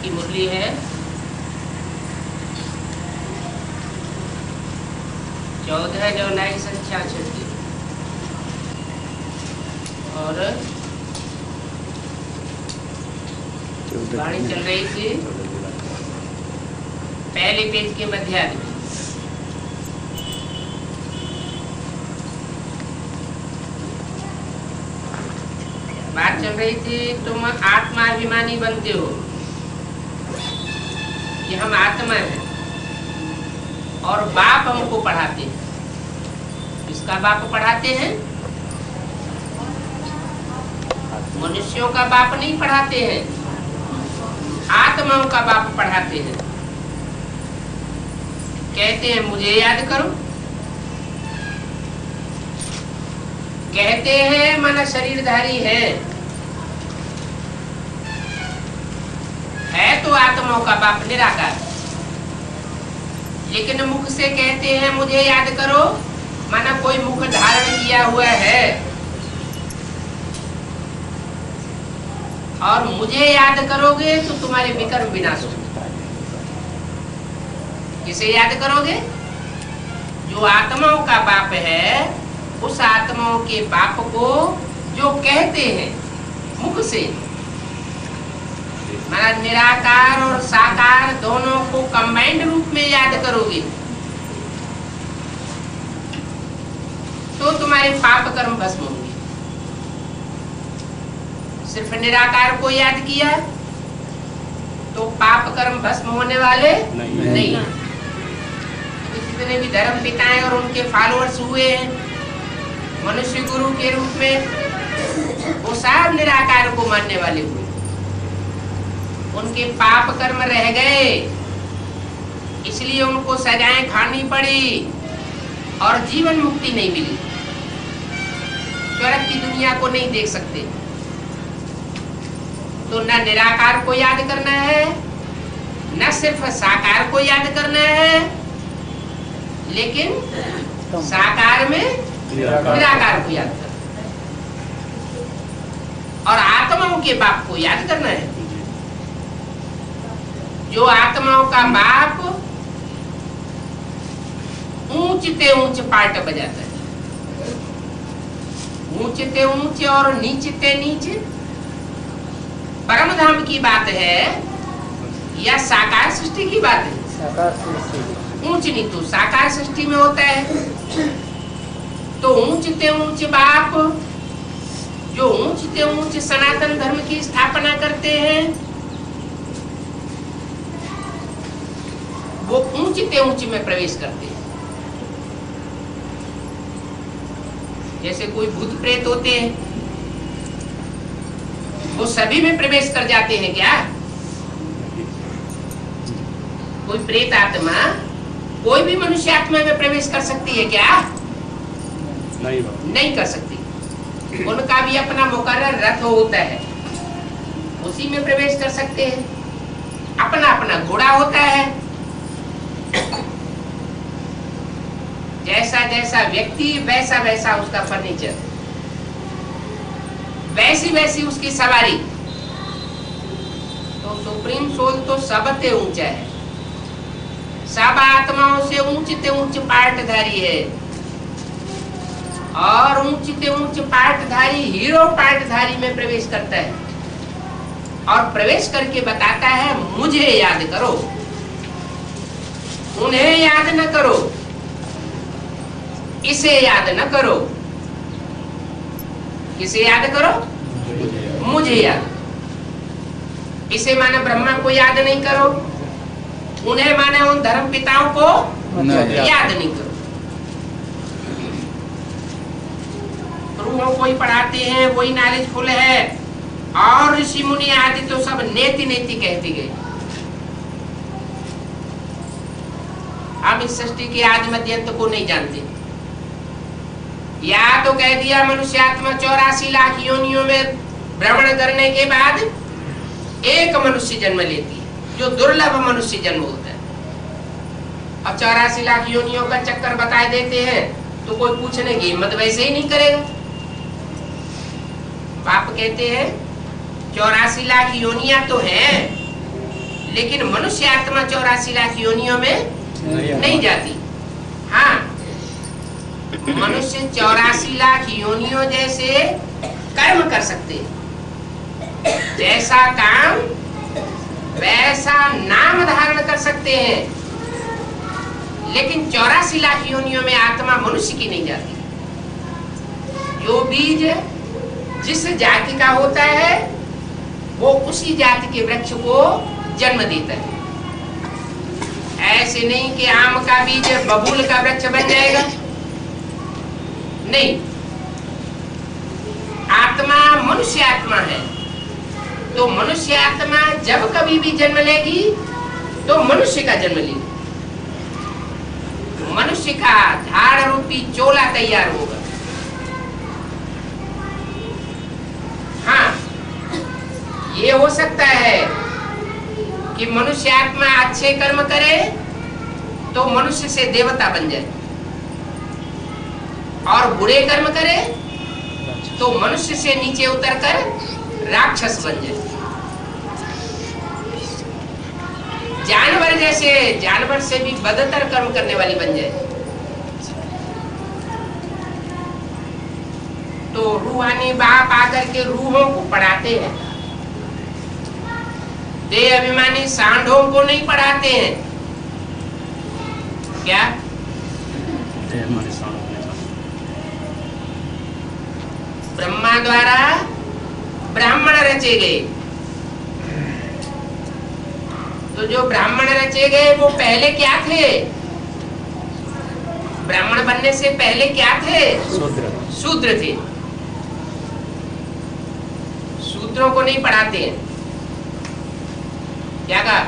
की मुरली है 14 जुलाई 1966 की और वाणी चल रही थी पहले पेज के मध्यार्ध में। बात चल रही थी तुम आत्माभिमानी बनते हो कि हम आत्मा हैं और बाप हमको पढ़ाते हैं। किसका बाप पढ़ाते हैं? मनुष्यों का बाप नहीं पढ़ाते हैं, आत्माओं का बाप पढ़ाते हैं। कहते हैं मुझे याद करो, कहते हैं मन शरीरधारी है तो आत्माओं का बाप निराकार, लेकिन मुख से कहते हैं मुझे याद करो, माना कोई मुख धारण किया हुआ है और मुझे याद करोगे तो तुम्हारे विकर्म विनाश होंगे। किसे याद करोगे? जो आत्माओं का बाप है, उस आत्माओं के बाप को जो कहते हैं मुख से, माना निराकार और साकार दोनों को कंबाइंड रूप में याद करोगे तो तुम्हारे पाप कर्म भस्म होंगे। सिर्फ निराकार को याद किया तो पाप कर्म भस्म होने वाले नहीं। जितने भी धर्म पिताएं और उनके फॉलोअर्स हुए हैं मनुष्य गुरु के रूप में, वो सब निराकार को मानने वाले हुए। उनके पाप कर्म रह गए, इसलिए उनको सजाएं खानी पड़ी और जीवन मुक्ति नहीं मिली। स्वर्ग की दुनिया को नहीं देख सकते। तो न निराकार को याद करना है, न सिर्फ साकार को याद करना है, लेकिन साकार में निराकार को याद करना और आत्माओं के बाप को याद करना है। जो आत्माओं का बाप ऊंचते ऊंच पार्ट बजाता है, ऊंचते ऊंच और नीचते नीच परम धाम की बात है या साकार सृष्टि की बात है? साकार सृष्टि। ऊंच नीच साकार सृष्टि में होता है। तो ऊंचते ऊंच बाप जो ऊंचते ऊंच सनातन धर्म की स्थापना करते हैं, वो ऊंचते ऊंच में प्रवेश करते हैं। जैसे कोई भूत प्रेत होते हैं, वो सभी में प्रवेश कर जाते हैं क्या? कोई प्रेत आत्मा कोई भी मनुष्य आत्मा में प्रवेश कर सकती है क्या? नहीं कर सकती। उनका भी अपना मुकर्रर रथ होता है, उसी में प्रवेश कर सकते हैं। अपना अपना घोड़ा होता है। जैसा जैसा व्यक्ति वैसा वैसा उसका फर्नीचर, वैसी वैसी उसकी सवारी। तो सुप्रीम सोल तो सबसे ऊंचा है, सब आत्माओं से ऊंचते ऊंच पार्टधारी है और ऊंचते ऊंच पार्टधारी हीरो पार्टधारी में प्रवेश करता है और प्रवेश करके बताता है मुझे याद करो, उन्हें याद न करो, इसे याद न करो। किसे याद करो? मुझे याद। इसे माने ब्रह्मा को याद नहीं करो, उन्हें माने उन धर्म पिताओं को याद नहीं करो। रूहों को ही पढ़ाते हैं, वही नॉलेजफुल है और ऋषि मुनि आदि तो सब नेति नेति कहते गए। हम इस सृष्टि के आदि मध्य अंत को नहीं जानते। या तो कह दिया मनुष्य आत्मा 84 लाख योनियों में भ्रमण करने के बाद एक मनुष्य जन्म लेती है, जो दुर्लभ मनुष्य जन्म होता है। अब 84 लाख योनियों का चक्कर बता देते हैं तो कोई पूछने की हिम्मत वैसे ही नहीं करेगा। बाप कहते हैं 84 लाख योनियां तो हैं, लेकिन मनुष्य आत्मा 84 लाख योनियों में नहीं जाती। हाँ, मनुष्य 84 लाख योनियों जैसे कर्म कर सकते हैं, जैसा काम वैसा नाम धारण कर सकते हैं, लेकिन 84 लाख योनियों में आत्मा मनुष्य की नहीं जाती। जो बीज जिस जाति का होता है वो उसी जाति के वृक्ष को जन्म देता है। ऐसे नहीं कि आम का बीज बबूल का वृक्ष बन जाएगा, नहीं। आत्मा मनुष्य आत्मा है, तो मनुष्य आत्मा जब कभी भी जन्म लेगी तो मनुष्य का जन्म लेगी, मनुष्य का झाड़ रूपी चोला तैयार होगा। हाँ, ये हो सकता है कि मनुष्य आत्मा अच्छे कर्म करे तो मनुष्य से देवता बन जाए, और बुरे कर्म करे तो मनुष्य से नीचे उतरकर राक्षस बन जाए। जानवर जैसे, जानवर से भी बदतर कर्म करने वाली बन जाए। तो रूहानी बाप आकर के रूहों को पढ़ाते हैं, देह अभिमानी सांडों को नहीं पढ़ाते हैं। क्या? ब्रह्मा द्वारा ब्राह्मण रचे गए, तो जो ब्राह्मण रचे गए वो पहले क्या थे? ब्राह्मण बनने से पहले क्या थे? शूद्र थे। शूद्रों को नहीं पढ़ाते हैं। क्या कहा?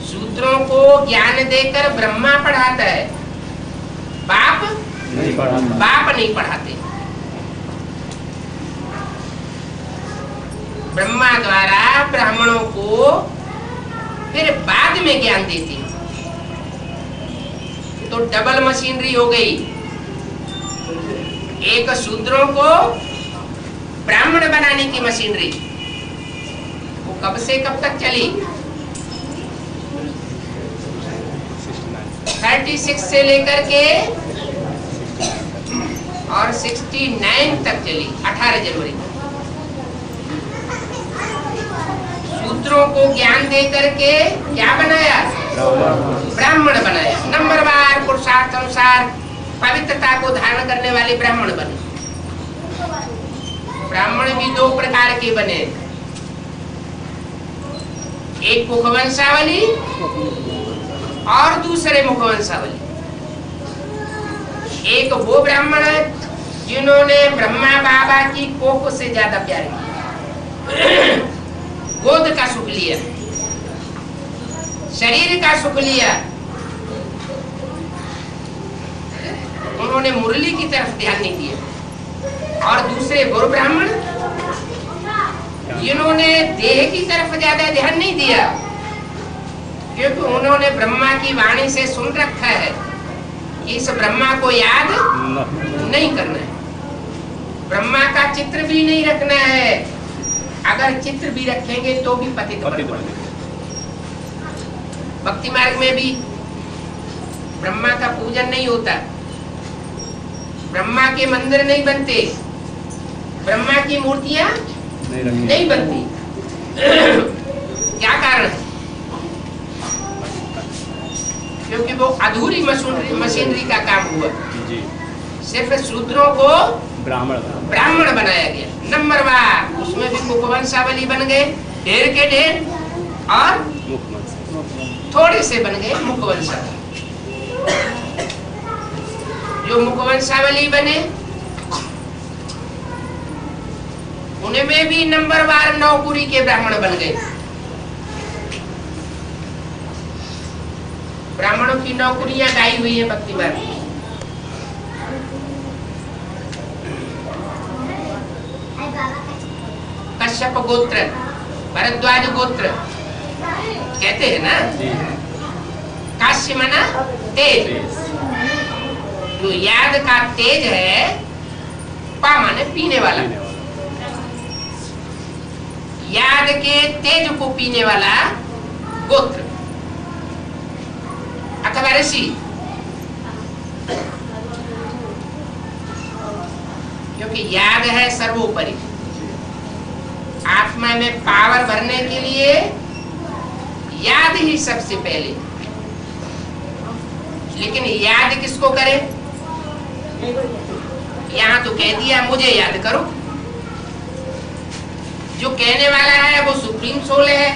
शूद्रों को ज्ञान देकर ब्रह्मा पढ़ाता है, बाप नहीं पढ़ाते। ब्रह्मा द्वारा ब्राह्मणों को फिर बाद में ज्ञान देते हैं, तो डबल मशीनरी हो गई। एक शूद्रों को ब्राह्मण बनाने की मशीनरी, वो कब से कब तक चली? 36 से लेकर के और 69 तक चली, 18 जनवरी तक। शूद्रों को ज्ञान दे करके क्या बनाया? ब्राह्मण बनाया। नंबरवार पुरुषार्थ अनुसार पवित्रता को धारण करने वाले ब्राह्मण बने। ब्राह्मण भी दो प्रकार के बने, एक मुखवंशावली और दूसरे मुखवंशावली। एक वो ब्राह्मण जिन्होंने ब्रह्मा बाबा की कोख से ज्यादा प्यार किया, गोद का सुख लिया, शरीर का सुख लिया, उन्होंने मुरली की तरफ ध्यान नहीं दिया। और दूसरे गुरु ब्राह्मण जिन्होंने देह की तरफ ज्यादा ध्यान नहीं दिया, क्योंकि उन्होंने ब्रह्मा की वाणी से सुन रखा है कि इस ब्रह्मा को याद नहीं करना है, ब्रह्मा का चित्र भी नहीं रखना है। अगर चित्र भी रखेंगे तो भी पतित बनेंगे। भक्ति मार्ग में भी ब्रह्मा का पूजन नहीं होता, ब्रह्मा के मंदिर नहीं बनते, ब्रह्मा की मूर्तियां नहीं बनती। क्या कारण है? क्योंकि वो अधूरी मशीनरी का काम हुआ। सिर्फ शूद्रों को ब्राह्मण बनाया गया। नंबरवार उसमें भी मुखवंशावली बन गए, ढेर के ढेर, और थोड़े से बन गए मुखवंशावली। जो मुखवंशावली बने उनमें भी नंबरवार नौकुरी के ब्राह्मण बन गए। ब्राह्मणों की नौकरियां गाई हुई है भक्ति मार्ग में। कश्यप गोत्र, भरद्वाज गोत्र कहते हैं ना। काश्य माना तेज, जो याद का तेज है, पा माने पीने वाला। याद के तेज को पीने वाला गोत्र अथवा ऋषि, क्योंकि याद है सर्वोपरि। आत्मा में पावर भरने के लिए याद ही सबसे पहले। लेकिन याद किसको करे? यहां तो कह दिया मुझे याद करो। जो कहने वाला है वो सुप्रीम सोल है,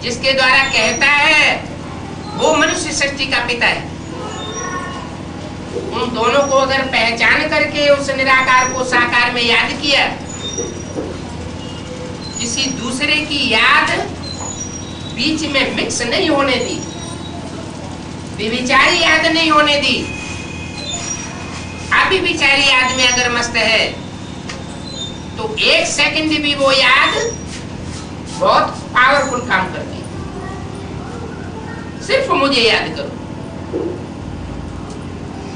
जिसके द्वारा कहता है वो मनुष्य सृष्टि का पिता है। उन दोनों को अगर पहचान करके उस निराकार को साकार में याद किया, किसी दूसरे की याद बीच में मिक्स नहीं होने दी, व्यभिचारी याद नहीं होने दी। अभी विचारी याद में अगर मस्त है तो एक सेकंड भी वो याद बहुत पावरफुल काम करती है। सिर्फ मुझे याद करो,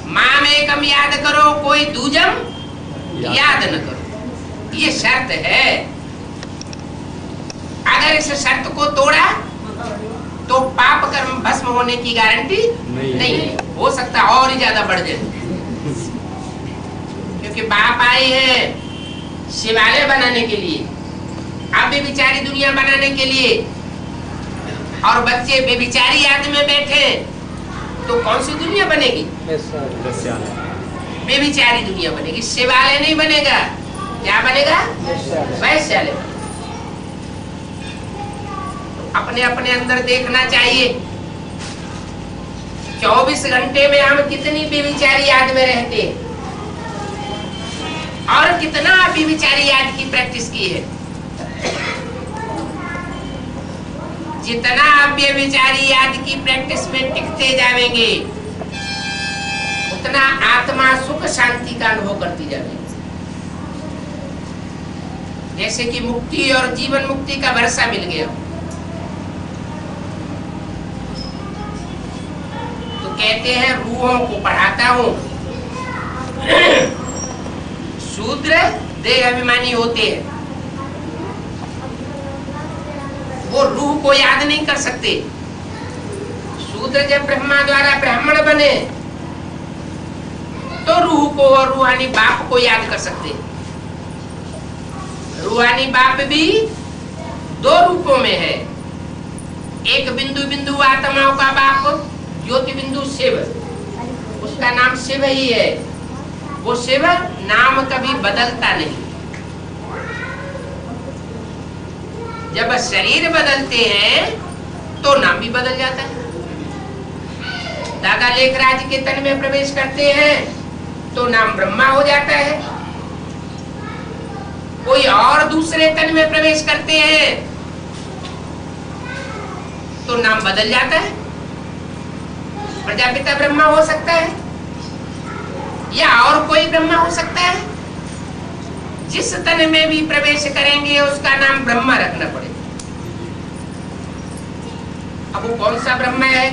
माम एकम याद करो, कोई दूजम याद न करो, ये शर्त है। अगर इस शर्त को तोड़ा तो पाप कर्म भस्म होने की गारंटी नहीं है। हो सकता और ही ज्यादा बढ़ जाए, क्योंकि बाप आए हैं शिवालय बनाने के लिए, अब बेविचारी दुनिया बनाने के लिए, और बच्चे बेविचारी याद में बैठे, तो कौन सी दुनिया बनेगी? बेविचारी दुनिया बनेगी, शिवालय नहीं बनेगा। क्या बनेगा? वैश्यालय। अपने अपने अंदर देखना चाहिए 24 घंटे में हम कितनी बेविचारी याद में रहते हैं और कितना बेविचारी याद की प्रैक्टिस की है। जितना आप बेविचारी याद की प्रैक्टिस में टिकते जाएंगे, उतना आत्मा सुख शांति का अनुभव करती जाएगी। जैसे कि मुक्ति और जीवन मुक्ति का भरोसा मिल गया, तो कहते हैं रूहों को पढ़ाता हूं। शूद्र देह अभिमानी होते हैं, वो रूह को याद नहीं कर सकते। शूद्र जब ब्रह्मा द्वारा ब्राह्मण बने तो रूह को और रूहानी बाप को याद कर सकते। रूहानी बाप भी दो रूपों में है, एक बिंदु बिंदु आत्माओं का बाप ज्योति बिंदु शिव, उसका नाम शिव ही है। वो शिव नाम कभी बदलता नहीं। जब शरीर बदलते हैं तो नाम भी बदल जाता है। दादा लेखराज के तन में प्रवेश करते हैं तो नाम ब्रह्मा हो जाता है। कोई और दूसरे तन में प्रवेश करते हैं तो नाम बदल जाता है। प्रजापिता ब्रह्मा हो सकता है या और कोई ब्रह्मा हो सकता है। जिस तन में भी प्रवेश करेंगे उसका नाम ब्रह्मा रखना पड़ेगा। अब वो कौन सा ब्रह्मा है?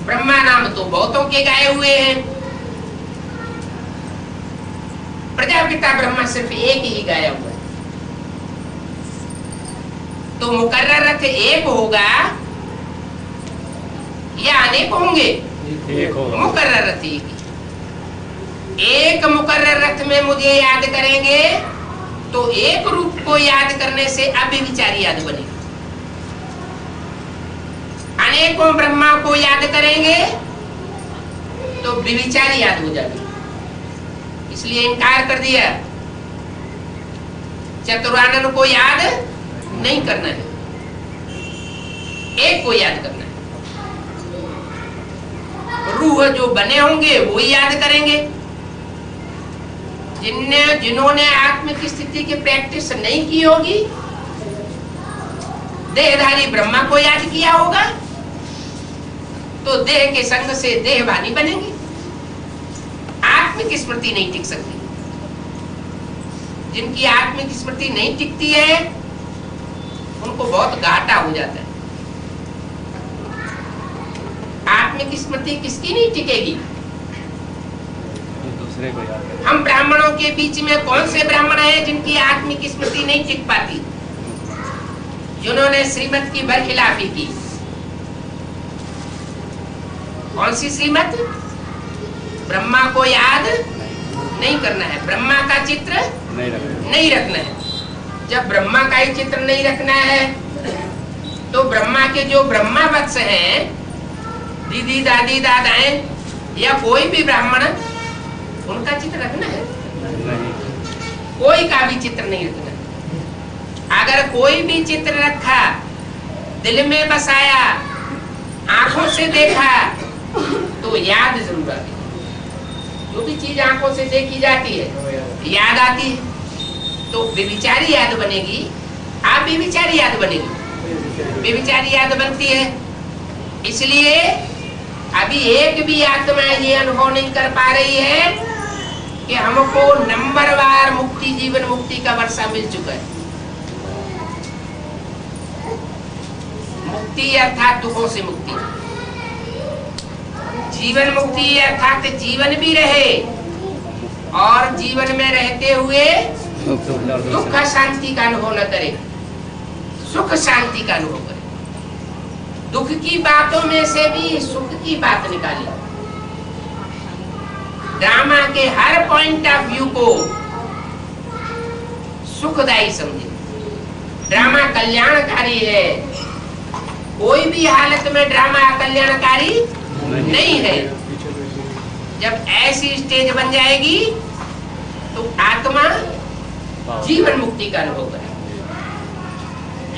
ब्रह्मा नाम तो बहुतों के गाए हुए हैं, प्रजापिता ब्रह्मा सिर्फ एक ही गाया हुआ है। तो मुकर्रर अर्थ एक होगा या अनेक होंगे? मुकर्रर अर्थ एक मुकर्रर अर्थ में मुझे याद करेंगे तो एक रूप को याद करने से अव्यभिचारी याद बनेगी। अनेकों ब्रह्मा को याद करेंगे तो व्यभिचारी याद हो जाएगी। इसलिए इनकार कर दिया, चतुरानन को याद नहीं करना है, एक को याद करना है। रूह जो बने होंगे वो ही याद करेंगे। जिन्होंने आत्मिक स्थिति की प्रैक्टिस नहीं की होगी, देहधारी ब्रह्मा को याद किया होगा तो देह के संग से देहभानी बनेंगे। आत्मिक स्मृति नहीं टिक सकती। जिनकी आत्मिक स्मृति नहीं टिकती है उनको बहुत घाटा हो जाता है। आत्मिक स्मृति किसकी नहीं टिकेगी? दूसरे को याद करें। हम ब्राह्मणों के बीच में कौन से ब्राह्मण हैं जिनकी आत्मिक स्मृति नहीं टिक पाती, जिन्होंने श्रीमत की बरखिलाफी की? कौन सी श्रीमत? ब्रह्मा को याद नहीं करना है, ब्रह्मा का चित्र नहीं रखना है। जब ब्रह्मा का ही चित्र नहीं रखना है तो ब्रह्मा के जो ब्रह्मा वत्स हैं, दीदी दादी दादाएं या कोई भी ब्राह्मण, उनका चित्र रखना है? कोई का भी चित्र नहीं रखना। अगर कोई भी चित्र रखा, दिल में बसाया, आंखों से देखा, तो याद जरूर आती है। जो भी चीज आंखों से देखी जाती है याद आती है, तो बेविचारी याद बनेगी। आप बेविचारी याद बनेगी, बेविचारी याद बनती है। इसलिए अभी एक भी आत्मा ये अनुभव नहीं कर पा रही है कि हमको नंबरवार मुक्ति, जीवन मुक्ति का वर्षा मिल चुका है। मुक्ति अर्थात दुखों से मुक्ति, जीवन मुक्ति अर्थात जीवन भी रहे और जीवन में रहते हुए दुख शांति का अनुभव न करे, सुख शांति का अनुभव करे। दुख की बातों में से भी सुख की बात निकाली। ड्रामा के हर पॉइंट ऑफ व्यू को सुखदायी समझे। ड्रामा कल्याणकारी है, कोई भी हालत में ड्रामा कल्याणकारी नहीं है। जब ऐसी स्टेज बन जाएगी तो आत्मा जीवन मुक्ति का अनुभव करे।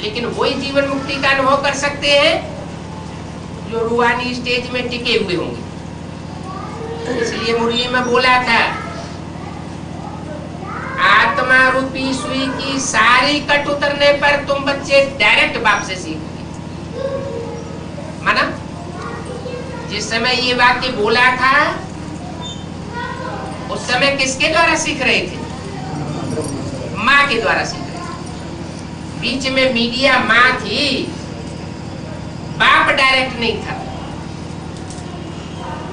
लेकिन वही जीवन मुक्ति का अनुभव कर सकते हैं जो रूहानी स्टेज में टिके हुए होंगे। इसलिए मुरली में बोला था, आत्मा रूपी सुई की सारी कट उतरने पर तुम बच्चे डायरेक्ट बाप से सीखोगे। माना जिस समय ये वाक्य बोला था उस समय किसके द्वारा सीख रहे थे? माँ के द्वारा सीख रहे थे। बीच में मीडिया माँ थी, बाप डायरेक्ट नहीं था।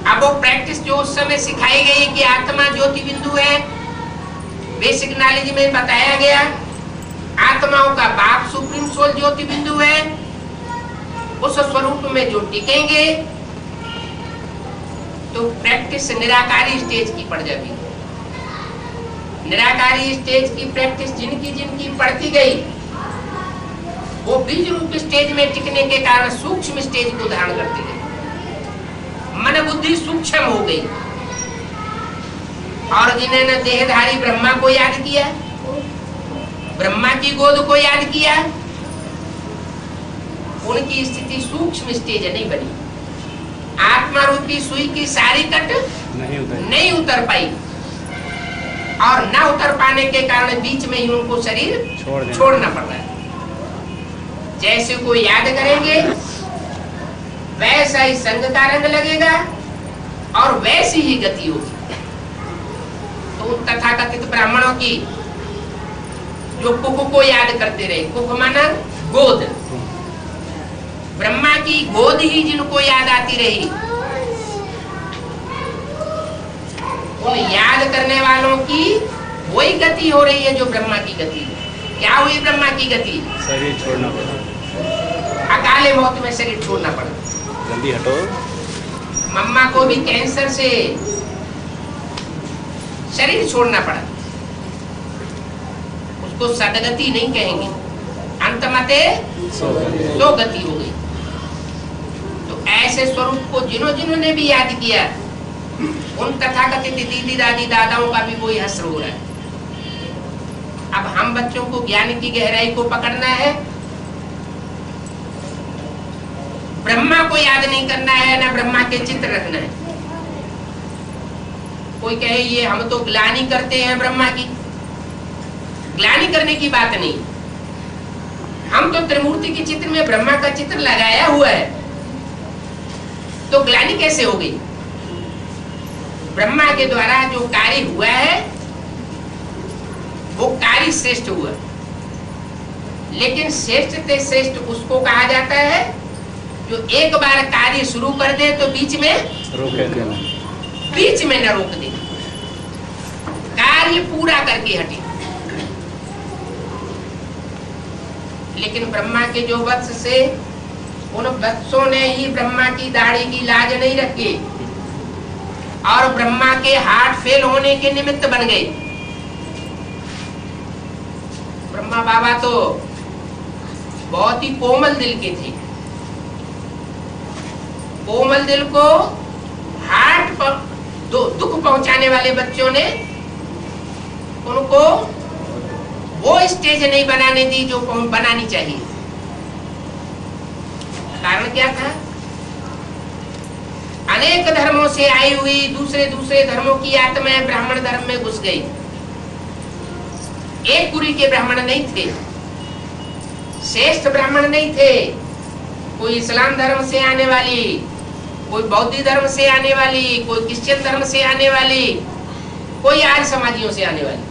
अब वो प्रैक्टिस जो उस समय सिखाई गई कि आत्मा ज्योति बिंदु है, बेसिक नॉलेज में बताया गया आत्माओं का बाप सुप्रीम सोल ज्योति बिंदु है, उस स्वरूप में जो टिकेंगे तो प्रैक्टिस निराकारी स्टेज की पड़ जाती है। निराकारी स्टेज की प्रैक्टिस जिनकी जिनकी पड़ती गई, वो बीज रूप स्टेज में टिकने के कारण सूक्ष्म स्टेज को धारण करती गई। मन बुद्धि सूक्ष्म हो गई। और जिन्होंने देहधारी ब्रह्मा को याद किया, ब्रह्मा की गोद को याद किया, उनकी स्थिति सूक्ष्म स्टेज नहीं बनी। आत्मा रूपी सुई की सारी कट नहीं उतर पाई और न उतर पाने के कारण बीच में ही उनको शरीर छोड़ना पड़ रहा है। जैसे कोई याद करेंगे वैसा ही संग का रंग लगेगा और वैसी ही गति होगी। तो तथाकथित ब्राह्मणों की जो कुक को याद करते रहे, कुक माना गोद, ब्रह्मा की गोद ही जिनको याद आती रही, उन याद करने वालों की वही गति हो रही है जो ब्रह्मा की गति है। क्या हुई ब्रह्मा की गति? शरीर छोड़ना पड़ा, अकाले मौत में शरीर छोड़ना पड़ा। जल्दी हटो। मम्मा को भी कैंसर से शरीर छोड़ना पड़ा। उसको सदगति नहीं कहेंगे, अंतमते सो गति हो गई। तो ऐसे स्वरूप को जिन्होंने भी याद किया, उन तथाकथित दीदी दादी दादाओं का भी वही हश्र हो रहा है। अब हम बच्चों को ज्ञान की गहराई को पकड़ना है। ब्रह्मा को याद नहीं करना है, ना ब्रह्मा के चित्र रखना है। कोई कहे ये हम तो ग्लानि करते हैं ब्रह्मा की, ग्लानि करने की बात नहीं। हम तो त्रिमूर्ति के चित्र में ब्रह्मा का चित्र लगाया हुआ है, तो ग्लानि कैसे हो गई? ब्रह्मा के द्वारा जो कार्य हुआ है वो कार्य श्रेष्ठ हुआ, लेकिन श्रेष्ठ से श्रेष्ठ उसको कहा जाता है जो एक बार कार्य शुरू कर दे तो बीच में न रोक दे। कार्य पूरा करके हटे। लेकिन ब्रह्मा के जो वत्स से, उन वत्सों ने ही ब्रह्मा की दाढ़ी की लाज नहीं रखी और ब्रह्मा के हार्ट फेल होने के निमित्त बन गए। ब्रह्मा बाबा तो बहुत ही कोमल दिल के थे। कोमल दिल को हार्ट पर दुख पहुंचाने वाले बच्चों ने उनको वो स्टेज नहीं बनाने दी जो बनानी चाहिए। कारण क्या था? अनेक धर्मों से आई हुई दूसरे दूसरे धर्मों की आत्माएं ब्राह्मण धर्म में घुस गई। एक कुरी के ब्राह्मण नहीं थे, श्रेष्ठ ब्राह्मण नहीं थे। कोई इस्लाम धर्म से आने वाली, कोई बौद्ध धर्म से आने वाली, कोई क्रिश्चियन धर्म से आने वाली, कोई आर्य समाजियों से आने वाली।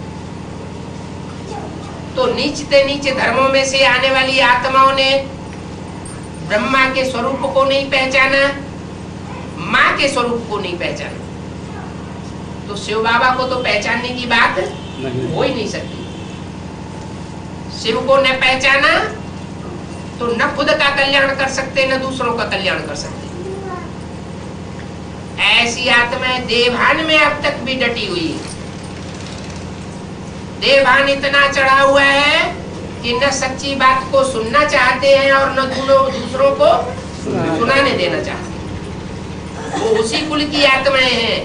तो नीचते नीचे धर्मों में से आने वाली आत्माओं ने ब्रह्मा के स्वरूप को नहीं पहचाना, माँ के स्वरूप को नहीं पहचाना। तो शिव बाबा को तो पहचानने की बात हो ही नहीं सकती। शिव को न पहचाना तो न खुद का कल्याण कर सकते, न दूसरों का कल्याण कर सकते। ऐसी आत्माएं देवभान में अब तक भी डटी हुई है। देवभान इतना चढ़ा हुआ है कि न सच्ची बात को सुनना चाहते हैं और न दूसरों को सुनाने देना चाहते। वो उसी कुल की आत्माएं हैं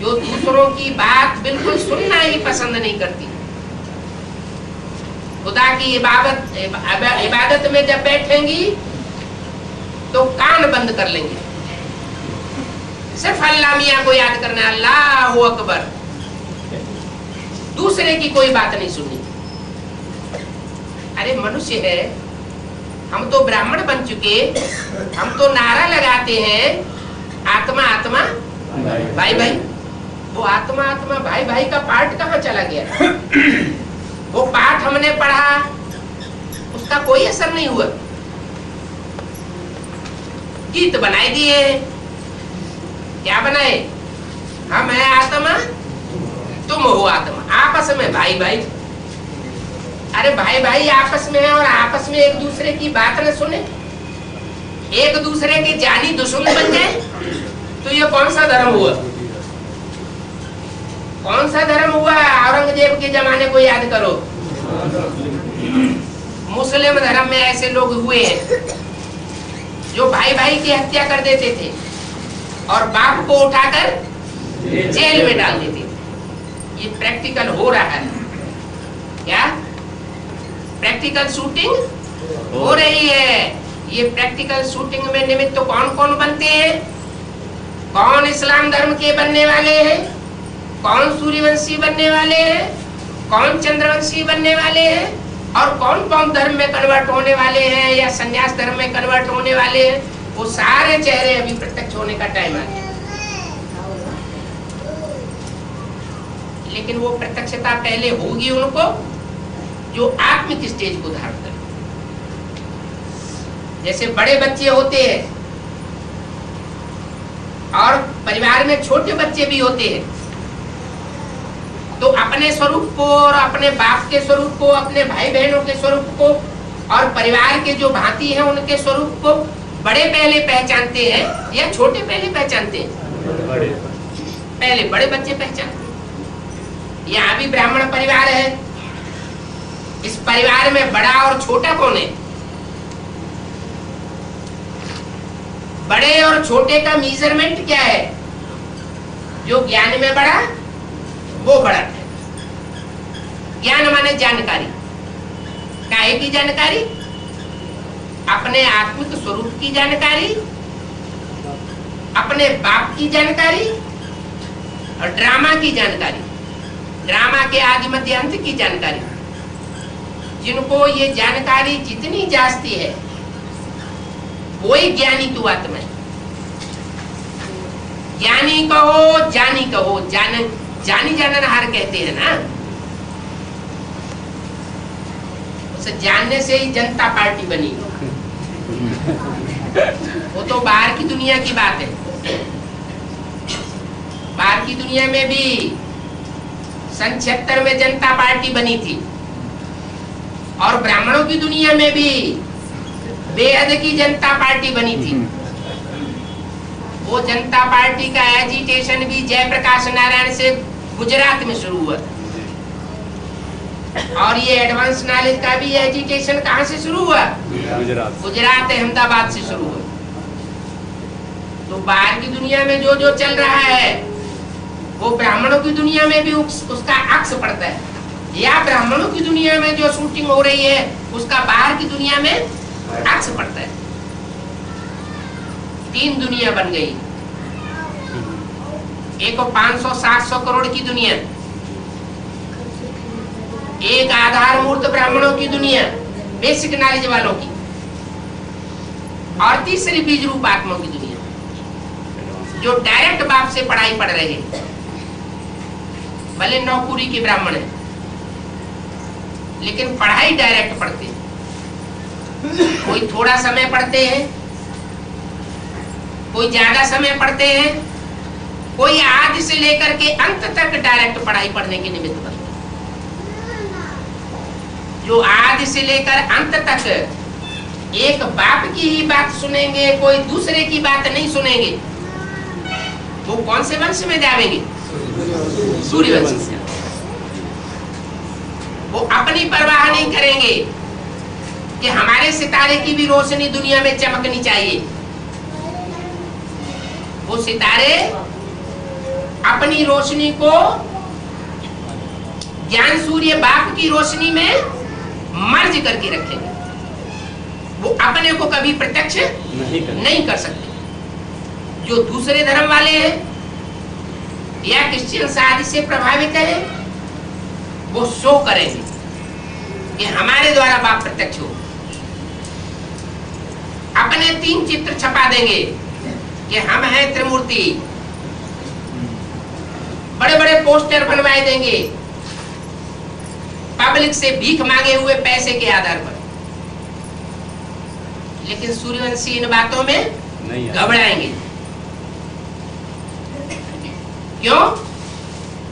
जो दूसरों की बात बिल्कुल सुनना ही पसंद नहीं करती। खुदा की इबादत में जब बैठेंगी तो कान बंद कर लेंगे, सिर्फ अल्लाह मियां को याद करना, अल्लाहु अकबर, दूसरे की कोई बात नहीं सुननी। अरे मनुष्य है, हम तो ब्राह्मण बन चुके, हम तो नारा लगाते हैं आत्मा आत्मा भाई भाई। वो आत्मा आत्मा भाई भाई का पाठ कहाँ चला गया? वो पाठ हमने पढ़ा, उसका कोई असर नहीं हुआ। गीत बनाए दिए, क्या बनाए? हम है आत्मा, तुम हो आत्मा, आपस में भाई भाई। अरे भाई भाई आपस में है और आपस में एक दूसरे की बात न सुने, एक दूसरे के जानी दुश्मन बन जाए, तो ये कौन सा धर्म हुआ? कौन सा धर्म हुआ? औरंगजेब के जमाने को याद करो। मुस्लिम धर्म में ऐसे लोग हुए हैं जो भाई भाई की हत्या कर देते थे और बाप को उठाकर जेल में डाल देते थे। ये प्रैक्टिकल हो रहा है। क्या प्रैक्टिकल शूटिंग हो रही है? ये प्रैक्टिकल शूटिंग में निमित्त तो कौन कौन बनते हैं? कौन इस्लाम धर्म के बनने वाले हैं, कौन सूर्यवंशी बनने वाले हैं, कौन चंद्रवंशी बनने वाले हैं, और कौन बौद्ध धर्म में कन्वर्ट होने वाले हैं या संन्यास धर्म में कन्वर्ट होने वाले हैं। वो सारे चेहरे अभी प्रत्यक्ष होने का टाइम आ गया। लेकिन वो प्रत्यक्षता पहले होगी उनको जो आत्मिक स्टेज को धारण करें। जैसे बड़े बच्चे होते हैं और परिवार में छोटे बच्चे भी होते हैं, तो अपने स्वरूप को और अपने बाप के स्वरूप को, अपने भाई बहनों के स्वरूप को और परिवार के जो भांति हैं उनके स्वरूप को बड़े पहले पहचानते हैं या छोटे पहले पहचानते हैं? पहले बड़े बच्चे पहचानते हैं। यहाँ भी ब्राह्मण परिवार है, इस परिवार में बड़ा और छोटा कौन है? बड़े और छोटे का मेजरमेंट क्या है? जो ज्ञान में बड़ा वो बड़ा है। ज्ञान माने जानकारी। काहे की जानकारी? अपने आत्मिक स्वरूप की जानकारी, अपने बाप की जानकारी और ड्रामा की जानकारी, ड्रामा के आदि मध्य अंत की जानकारी। जिनको ये जानकारी जितनी जास्ती है वही ज्ञानी तू आत्मा है। ज्ञानी कहो जानी कहो, जानी जाननहार कहते हैं ना। उसे जानने से ही जनता पार्टी बनी। वो तो बाहर की दुनिया की बात है। बाहर की दुनिया में भी सन 76 में जनता पार्टी बनी थी, और ब्राह्मणों की दुनिया में भी बेहद की जनता पार्टी बनी थी। वो जनता पार्टी का एजिटेशन भी जयप्रकाश नारायण से गुजरात में शुरू हुआ, और ये एडवांस नॉलेज का भी एजिटेशन कहाँ से शुरू हुआ? गुजरात अहमदाबाद से शुरू हुआ। तो बाहर की दुनिया में जो जो चल रहा है वो ब्राह्मणों की दुनिया में भी उसका अक्स पड़ता है, या ब्राह्मणों की दुनिया में जो शूटिंग हो रही है उसका बाहर की दुनिया में अक्स पड़ता है। 3 दुनिया बन गई, एक 500-700 करोड़ की दुनिया, एक आधार मूर्त ब्राह्मणों की दुनिया, बेसिक नॉलेज वालों की, और तीसरी बीज रूप आत्माओं की दुनिया, जो डायरेक्ट बाप से पढ़ाई पढ़ रहे हैं, भले नौकुरी के ब्राह्मण है लेकिन पढ़ाई डायरेक्ट पढ़ते हैं। कोई थोड़ा समय पढ़ते हैं, कोई ज्यादा समय पढ़ते हैं, कोई आदि से लेकर के अंत तक डायरेक्ट पढ़ाई पढ़ने के निमित्त बनते हैं। जो आदि से लेकर अंत तक एक बाप की ही बात सुनेंगे, कोई दूसरे की बात नहीं सुनेंगे, वो कौन से वंश में जाएंगे? सूर्य वंश से। वो अपनी परवाह नहीं करेंगे कि हमारे सितारे की भी रोशनी दुनिया में चमकनी चाहिए। वो सितारे अपनी रोशनी को ज्ञान सूर्य बाप की रोशनी में मर्ज करके रखेंगे। वो अपने को कभी प्रत्यक्ष नहीं कर सकते। जो दूसरे धर्म वाले हैं या क्रिश्चियन आदि से प्रभावित है, वो शो करेंगे कि हमारे द्वारा बाप प्रत्यक्ष हो। अपने 3 चित्र छपा देंगे कि हम हैं त्रिमूर्ति, बड़े बड़े पोस्टर बनवाए देंगे पब्लिक से भीख मांगे हुए पैसे के आधार पर। लेकिन सूर्यवंशी इन बातों में घबराएंगे। क्यों?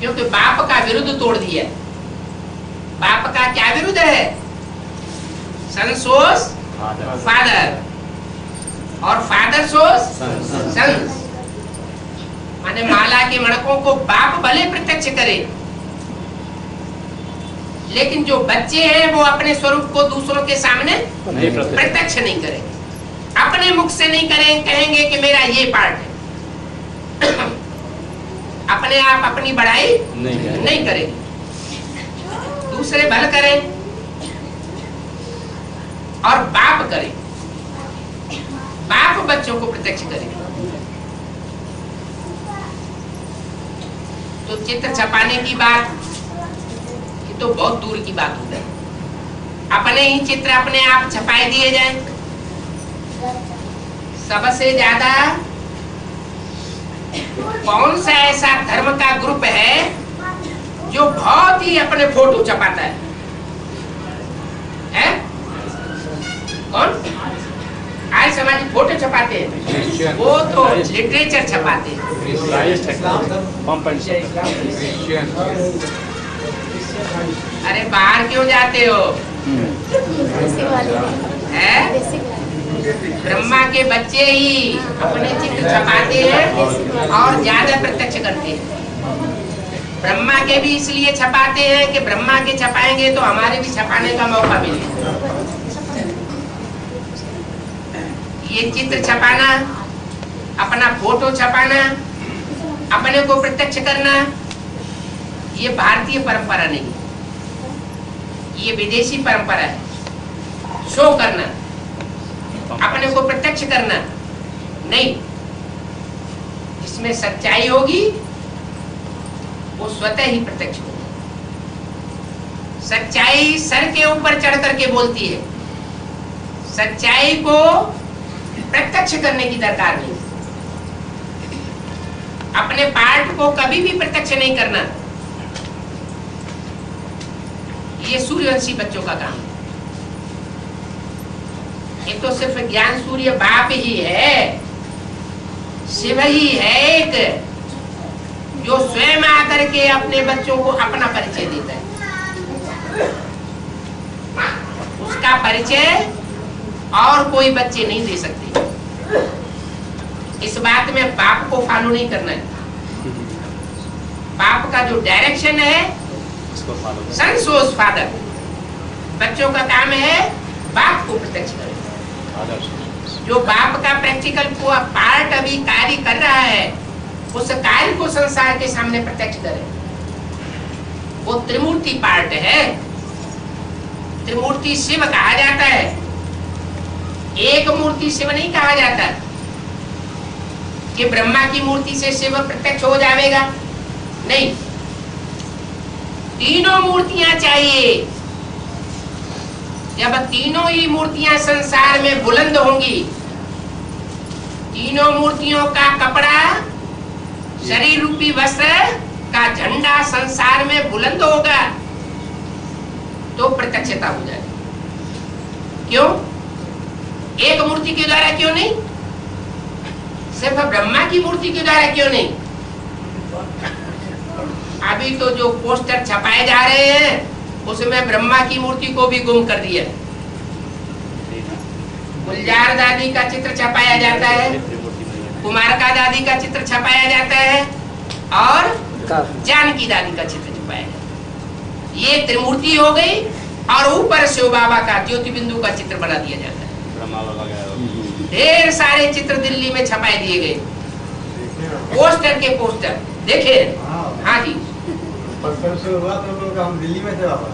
क्योंकि बाप का विरुद्ध तोड़ दिया। बाप का क्या विरुद्ध है? सन सोस फादर, और फादर सोस सन्स। माने माला के मणकों को बाप भले प्रत्यक्ष करे, लेकिन जो बच्चे हैं वो अपने स्वरूप को दूसरों के सामने प्रत्यक्ष नहीं करेंगे। अपने मुख से नहीं करेंगे, कहेंगे कि मेरा ये पार्ट है। अपने आप अपनी बढ़ाई नहीं करेंगे, दूसरे भल करें और बाप करें। बाप बच्चों को प्रत्यक्ष करें। तो चित्र छपाने की बात ये तो बहुत दूर की बात हो गई। अपने ही चित्र अपने आप छपाए दिए जाएं। सबसे ज्यादा कौन सा ऐसा धर्म का ग्रुप है जो बहुत ही अपने फोटो छपाता है? कौन? आज समाज फोटो छपाते हैं, वो तो लिटरेचर छपाते हैं। अरे बाहर क्यों जाते हो? ब्रह्मा के बच्चे ही अपने चित्र छपाते हैं और ज्यादा प्रत्यक्ष करते हैं। ब्रह्मा के भी इसलिए छपाते हैं कि ब्रह्मा के छपाएंगे तो हमारे भी छपाने का मौका मिलेगा। ये चित्र छपाना, अपना फोटो छपाना, अपने को प्रत्यक्ष करना, ये भारतीय परंपरा नहीं, ये विदेशी परंपरा है। शो करना, अपने को प्रत्यक्ष करना नहीं। जिसमें सच्चाई होगी वो स्वतः ही प्रत्यक्ष होगी। सच्चाई सर के ऊपर चढ़ करके बोलती है। सच्चाई को प्रत्यक्ष करने की दरकार नहीं। अपने पार्ट को कभी भी प्रत्यक्ष नहीं करना, ये सूर्यवंशी बच्चों का काम है। ये तो सिर्फ ज्ञान सूर्य बाप ही है, शिव ही है एक। जो स्वयं आकर के अपने बच्चों को अपना परिचय देता है, उसका परिचय और कोई बच्चे नहीं दे सकते। इस बात में बाप को फॉलो नहीं करना है। बाप का जो डायरेक्शन है, सन सोज फादर, बच्चों का काम है बाप को प्रत्यक्ष करें। जो बाप का प्रैक्टिकल पार्ट अभी कार्य कर रहा है, उस कार्य को संसार के सामने प्रत्यक्ष करें। वो त्रिमूर्ति पार्ट है। त्रिमूर्ति शिव कहा जाता है, एक मूर्ति शिव नहीं कहा जाता कि ब्रह्मा की मूर्ति से शिव प्रत्यक्ष हो जाएगा, नहीं। तीनों मूर्तियां चाहिए। जब तीनों ही मूर्तियां संसार में बुलंद होंगी, तीनों मूर्तियों का कपड़ा, शरीर रूपी वस्त्र का झंडा संसार में बुलंद होगा, तो प्रत्यक्षता हो जाएगी। क्यों? एक मूर्ति के द्वारा क्यों नहीं? सिर्फ ब्रह्मा की मूर्ति के द्वारा क्यों नहीं? अभी तो जो पोस्टर छपाए जा रहे हैं, उसमें ब्रह्मा की मूर्ति को भी गुम कर दिया। गुलजार दादी का चित्र छपाया जाता है, कुमारका दादी का चित्र छपाया जाता है, और जानकी दादी का चित्र छपाया जाता है। ये त्रिमूर्ति हो गई, और ऊपर शिव बाबा का ज्योति बिंदु का चित्र बना दिया जाता है। ढेर सारे चित्र दिल्ली में छपाए दिए गए, पोस्टर के पोस्टर देखे। हाँ जी, हम दिल्ली में थे बाबा।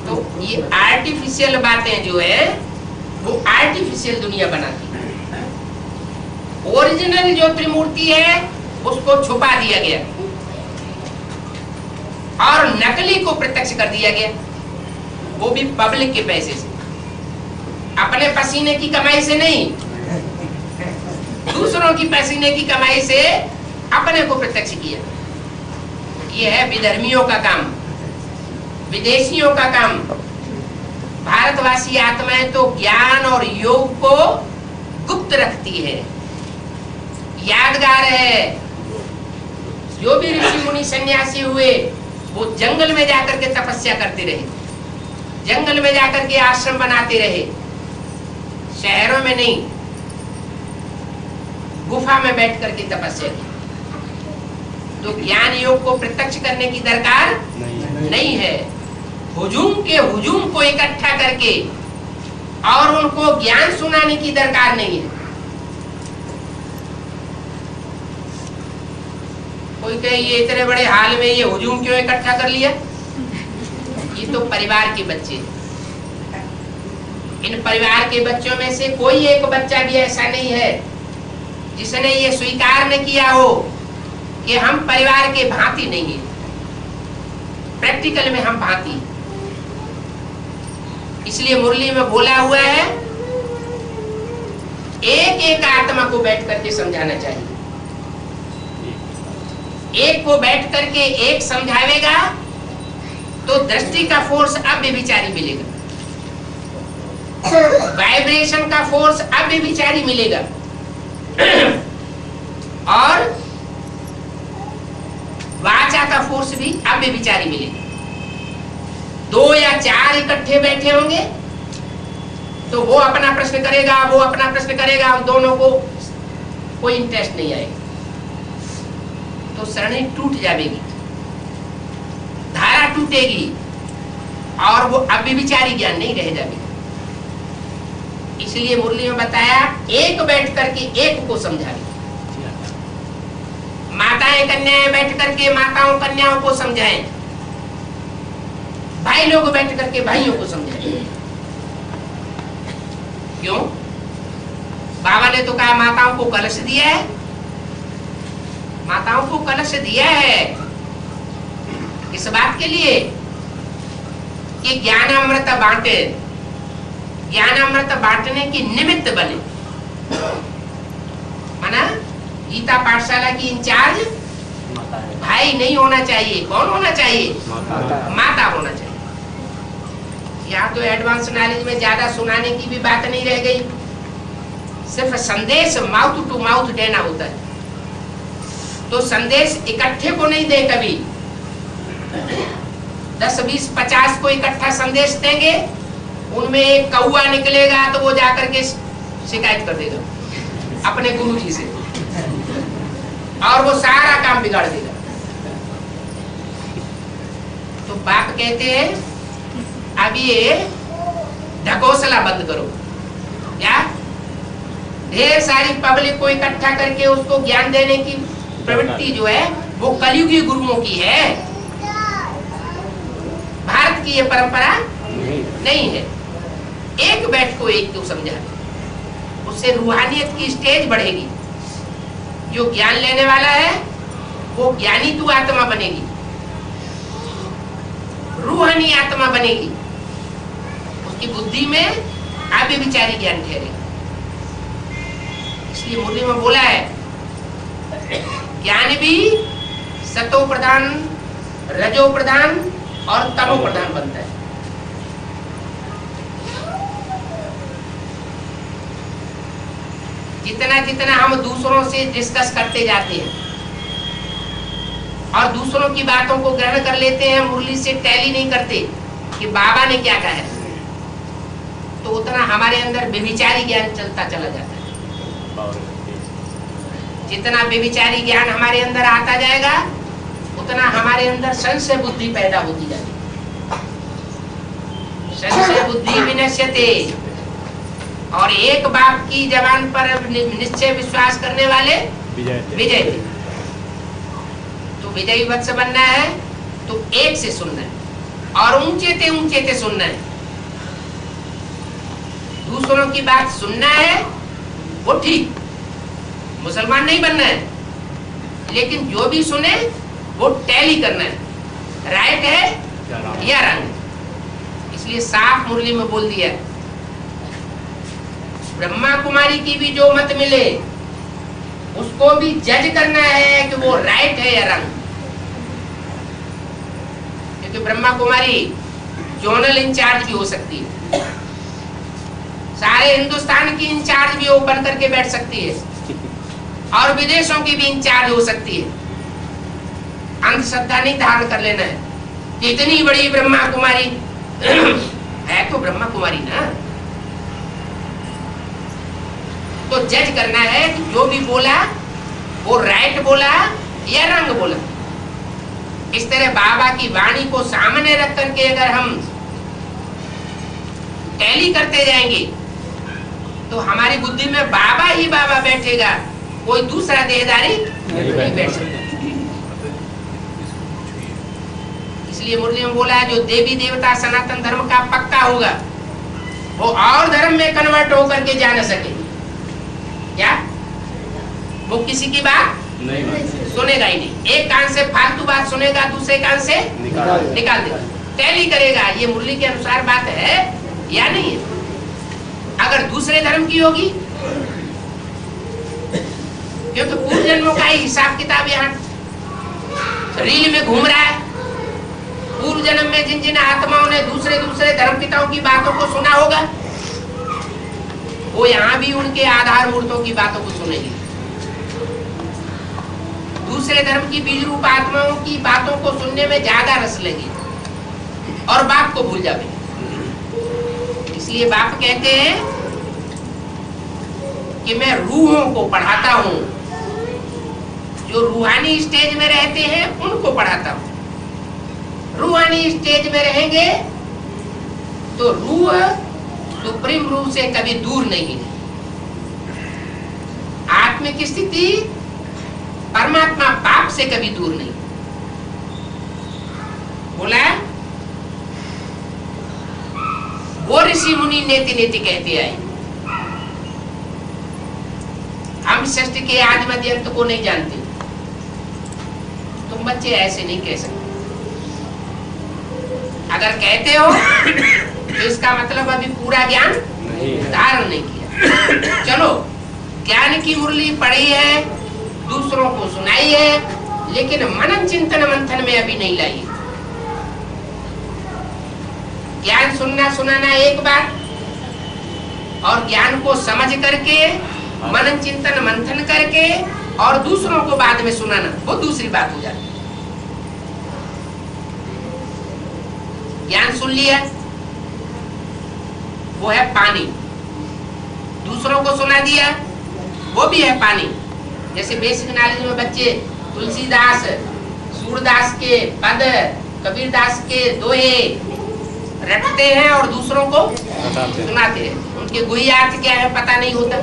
तो ये आर्टिफिशियल बातें जो है, वो आर्टिफिशियल दुनिया बनाती है। ओरिजिनल जो त्रिमूर्ति है, उसको छुपा दिया गया और नकली को प्रत्यक्ष कर दिया गया, वो भी पब्लिक के पैसे से, अपने पसीने की कमाई से नहीं, दूसरों की पसीने की कमाई से अपने को प्रत्यक्ष किया। ये है विधर्मियों का काम, विदेशियों का काम। भारतवासी आत्माएं तो ज्ञान और योग को गुप्त रखती है, यादगार है। जो भी ऋषि मुनि सन्यासी हुए, वो जंगल में जाकर के तपस्या करते रहे, जंगल में जाकर के आश्रम बनाते रहे, शहरों में नहीं, गुफा में बैठ करके तपस्या की। तो ज्ञान योग को प्रत्यक्ष करने की दरकार नहीं है। हुजूम के हुजूम को इकट्ठा करके और उनको ज्ञान सुनाने की दरकार नहीं है। कोई कहे ये इतने बड़े हाल में ये हुजूम क्यों इकट्ठा कर लिया? ये तो परिवार के बच्चे, इन परिवार के बच्चों में से कोई एक बच्चा भी ऐसा नहीं है जिसने ये स्वीकार न किया हो कि हम परिवार के भांति नहीं है, प्रैक्टिकल में हम भांति हैं। इसलिए मुरली में बोला हुआ है, एक एक आत्मा को बैठ करके समझाना चाहिए। एक को बैठ करके एक समझावेगा तो दृष्टि का फोर्स अव्यभिचारी मिलेगा, वाइब्रेशन का फोर्स अव्यभिचारी मिलेगा, और वाचा का फोर्स भी अव्यभिचारी मिलेगा। दो या चार इकट्ठे बैठे होंगे तो वो अपना प्रश्न करेगा, वो अपना प्रश्न करेगा, हम दोनों को कोई इंटरेस्ट नहीं आएगा, तो सरणी टूट जाएगी, धारा टूटेगी और वो अव्यभिचारी ज्ञान नहीं रह जाएगा। इसलिए मुरली में बताया, एक बैठ करके एक को समझावे। माताएं कन्याएं बैठ करके माताओं कन्याओं को समझाएं, भाई लोग बैठ करके भाइयों को समझाएं। क्यों? बाबा ने तो कहा माताओं को कलश दिया है, माताओं को कलश दिया है इस बात के लिए कि ज्ञान अमृत बांटे, ज्ञान अमृत बांटने की निमित्त बने। माना गीता पाठशाला की इंचार्ज भाई नहीं होना चाहिए, कौन होना चाहिए? माता होना चाहिए। यहाँ तो एडवांस नॉलेज में ज्यादा सुनाने की भी बात नहीं रह गई, सिर्फ संदेश माउथ टू माउथ देना होता है। तो संदेश इकट्ठे को नहीं दे कभी, 10, 20, 50 को इकट्ठा संदेश देंगे, उनमें एक कौआ निकलेगा तो वो जाकर के शिकायत कर देगा अपने गुरु जी से और वो सारा काम बिगाड़ देगा। तो बाप कहते हैं अब ये ढकोसला बंद करो। क्या? ढेर सारी पब्लिक को इकट्ठा करके उसको ज्ञान देने की प्रवृत्ति जो है वो कलयुगी गुरुओं की है, भारत की ये परंपरा नहीं है। एक बैठ को एक को समझा, उससे रूहानियत की स्टेज बढ़ेगी। जो ज्ञान लेने वाला है वो ज्ञानी तू आत्मा बनेगी, रूहानी आत्मा बनेगी, उसकी बुद्धि में अव्यभिचारी ज्ञान ठहरेगा। इसलिए मुरली में बोला है ज्ञान भी सतो प्रधान, रजो प्रधान और तमो प्रधान बनता है। जितना जितना हम दूसरों से डिस्कस करते जाते हैं और दूसरों की बातों को ग्रहण कर लेते हैं, मुरली से टैली नहीं करते कि बाबा ने क्या कहा है, तो उतना हमारे अंदर व्यभिचारी ज्ञान चलता चला जाता है। जितना व्यभिचारी ज्ञान हमारे अंदर आता जाएगा उतना हमारे अंदर संशय बुद्धि पैदा होती जाएगी। संशय बुद्धि विनश्यते, और एक बाप की जबान पर निश्चय विश्वास करने वाले विजय थे। तो विजयी वत्स बनना है तो एक से सुनना है और ऊंचे से सुनना है। दूसरों की बात सुनना है वो ठीक, मुसलमान नहीं बनना है, लेकिन जो भी सुने वो टैली करना है, राइट है या रंग। इसलिए साफ मुरली में बोल दिया ब्रह्मा कुमारी की भी जो मत मिले उसको भी जज करना है कि वो राइट है या रंग। क्योंकि ब्रह्मा कुमारी जोनल इंचार्ज भी हो सकती है, सारे हिंदुस्तान की इंचार्ज भी वो बन करके बैठ सकती है और विदेशों की भी इंचार्ज हो सकती है। अंधश्रद्धा नहीं धारण कर लेना है कि इतनी बड़ी ब्रह्मा कुमारी है तो ब्रह्मा कुमारी ना। तो जज करना है कि जो भी बोला वो राइट बोला या रंग बोला। इस तरह बाबा की वाणी को सामने रख करके अगर हम टैली करते जाएंगे तो हमारी बुद्धि में बाबा ही बाबा बैठेगा, कोई दूसरा देहदारी नहीं बैठ सकता। इसलिए मुरली में बोला है जो देवी देवता सनातन धर्म का पक्का होगा वो और धर्म में कन्वर्ट होकर के जा न सके। क्या वो किसी की बात नहीं सुनेगा ही नहीं, एक कान से फालतू बात सुनेगा, दूसरे कान से निकाल देगा, टैली करेगा ये मुरली के अनुसार बात है या नहीं है। अगर दूसरे धर्म की होगी, क्योंकि पूर्व जन्मों का ही हिसाब किताब यहाँ रील में घूम रहा है। पूर्व जन्म में जिन जिन आत्माओं ने दूसरे धर्म पिताओं की बातों को सुना होगा वो यहाँ भी उनके आधार मूर्तों की बातों को सुनेंगे। दूसरे धर्म की बीज रूप आत्माओं की बातों को सुनने में ज्यादा रस लेंगे और बाप को भूल जाएंगे। इसलिए बाप कहते हैं कि मैं रूहों को पढ़ाता हूं, जो रूहानी स्टेज में रहते हैं उनको पढ़ाता हूं। रूहानी स्टेज में रहेंगे तो रूह सुप्रीम रूह से कभी दूर नहीं है। आत्मिक स्थिति परमात्मा बाप से कभी दूर नहीं। बोला वो ऋषि मुनि नेति नेति कहते आए हम सृष्टि के आदि मध्य अंत को नहीं जानते। तुम बच्चे ऐसे नहीं कह सकते। अगर कहते हो तो इसका मतलब अभी पूरा ज्ञान धारण नहीं किया। चलो ज्ञान की मुरली पढ़ी है, दूसरों को सुनाई है, लेकिन मनन चिंतन मंथन में अभी नहीं लाई। ज्ञान सुनना सुनाना एक बात, और ज्ञान को समझ करके मनन चिंतन मंथन करके और दूसरों को बाद में सुनाना, वो दूसरी बात हो जाती है। ज्ञान सुन लिया, वो है पानी। दूसरों को सुना दिया, वो भी है पानी। जैसे बेसिक नॉलेज में बच्चे तुलसीदास, सूरदास के पद, कबीरदास के दोहे रटते हैं और दूसरों को सुनाते हैं। उनके गुह्यार्थ क्या है पता नहीं होता।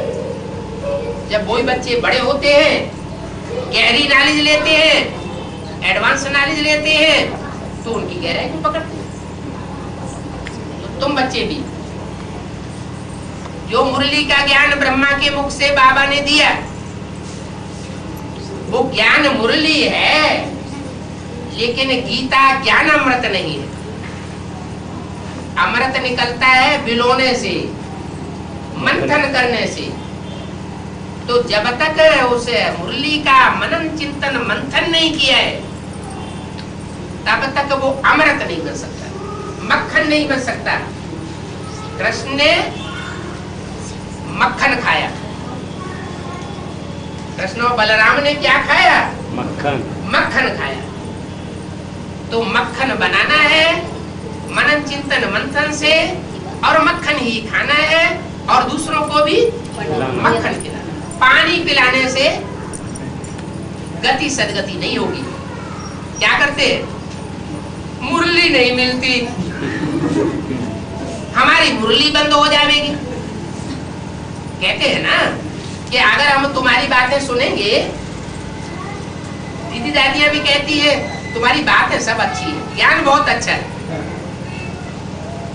जब वही बच्चे बड़े होते हैं, गहरी नॉलेज लेते हैं, एडवांस नॉलेज लेते हैं, तो उनकी गहराई को पकड़ते हैं। तो तुम बच्चे भी जो मुरली का ज्ञान ब्रह्मा के मुख से बाबा ने दिया, वो ज्ञान मुरली है, लेकिन गीता ज्ञान अमृत नहीं है। अमृत निकलता है बिलोने से, मंथन करने से। तो जब तक उसे मुरली का मनन चिंतन मंथन नहीं किया है, तब तक वो अमृत नहीं बन सकता, मक्खन नहीं बन सकता। कृष्ण ने मक्खन खाया, कृष्ण और बलराम ने क्या खाया? मक्खन। मक्खन खाया। तो मक्खन बनाना है मनन चिंतन मंथन से, और मक्खन ही खाना है, और दूसरों को भी मक्खन खिलाना। पानी पिलाने से गति सदगति नहीं होगी। क्या करते? मुरली नहीं मिलती, हमारी मुरली बंद हो जाएगी। कहते हैं ना कि अगर हम तुम्हारी बातें सुनेंगे, दीदी दादियां भी कहती है तुम्हारी बातें सब अच्छी है, ज्ञान बहुत अच्छा है,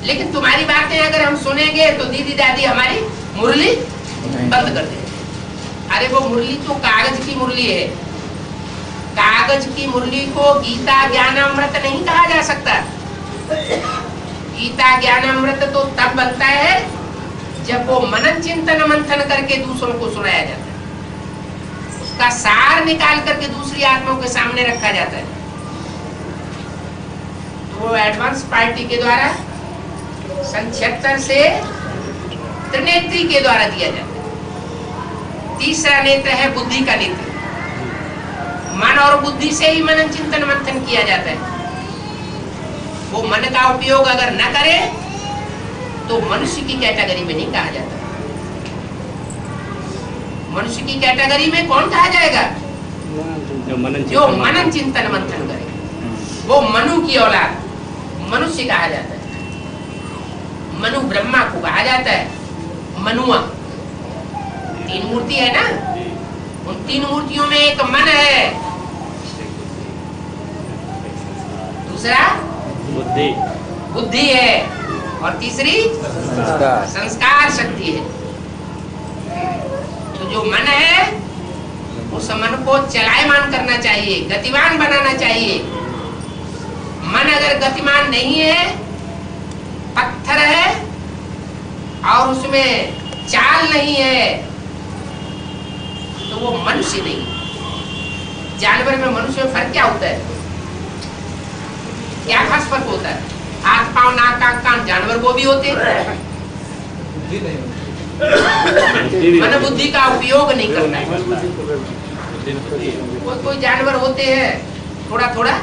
लेकिन तुम्हारी बातें अगर हम सुनेंगे तो दीदी दादी हमारी मुरली बंद कर देंगे। अरे वो मुरली तो कागज की मुरली है। कागज की मुरली को गीता ज्ञान अमृत नहीं कहा जा सकता। गीता ज्ञान अमृत तो तब बनता है जब वो मनन चिंतन मंथन करके दूसरों को सुनाया जाता है, उसका सार निकाल करके दूसरी आत्माओं के सामने रखा जाता है। तो वो एडवांस पार्टी के द्वारा सन 76 से त्रिनेत्री के द्वारा दिया जाता है। तीसरा नेत्र है बुद्धि का नेत्र। मन और बुद्धि से ही मनन चिंतन मंथन किया जाता है। वो मन का उपयोग अगर न करे तो मनुष्य की कैटेगरी में नहीं कहा जाता। मनुष्य की कैटेगरी में कौन कहा जाएगा? जो मनन चिंतन मंथन करे, वो मनु की औलाद मनुष्य कहा जाता है। मनु ब्रह्मा को कहा जाता है, मनुआ। तीन मूर्ति है ना, उन तीन मूर्तियों में एक मन है, दूसरा बुद्धि बुद्धि है, और तीसरी संस्कार शक्ति है। तो जो मन है उस मन को चलायमान करना चाहिए, गतिमान बनाना चाहिए। मन अगर गतिमान नहीं है, पत्थर है और उसमें चाल नहीं है, तो वो मनुष्य नहीं। जानवर में मनुष्य में फर्क क्या होता है? क्या खास फर्क होता है? हाथ पांव नाक आंख कान जानवर को भी होते हैं, मन बुद्धि का उपयोग नहीं करना है। कोई जानवर होते हैं थोड़ा थोड़ा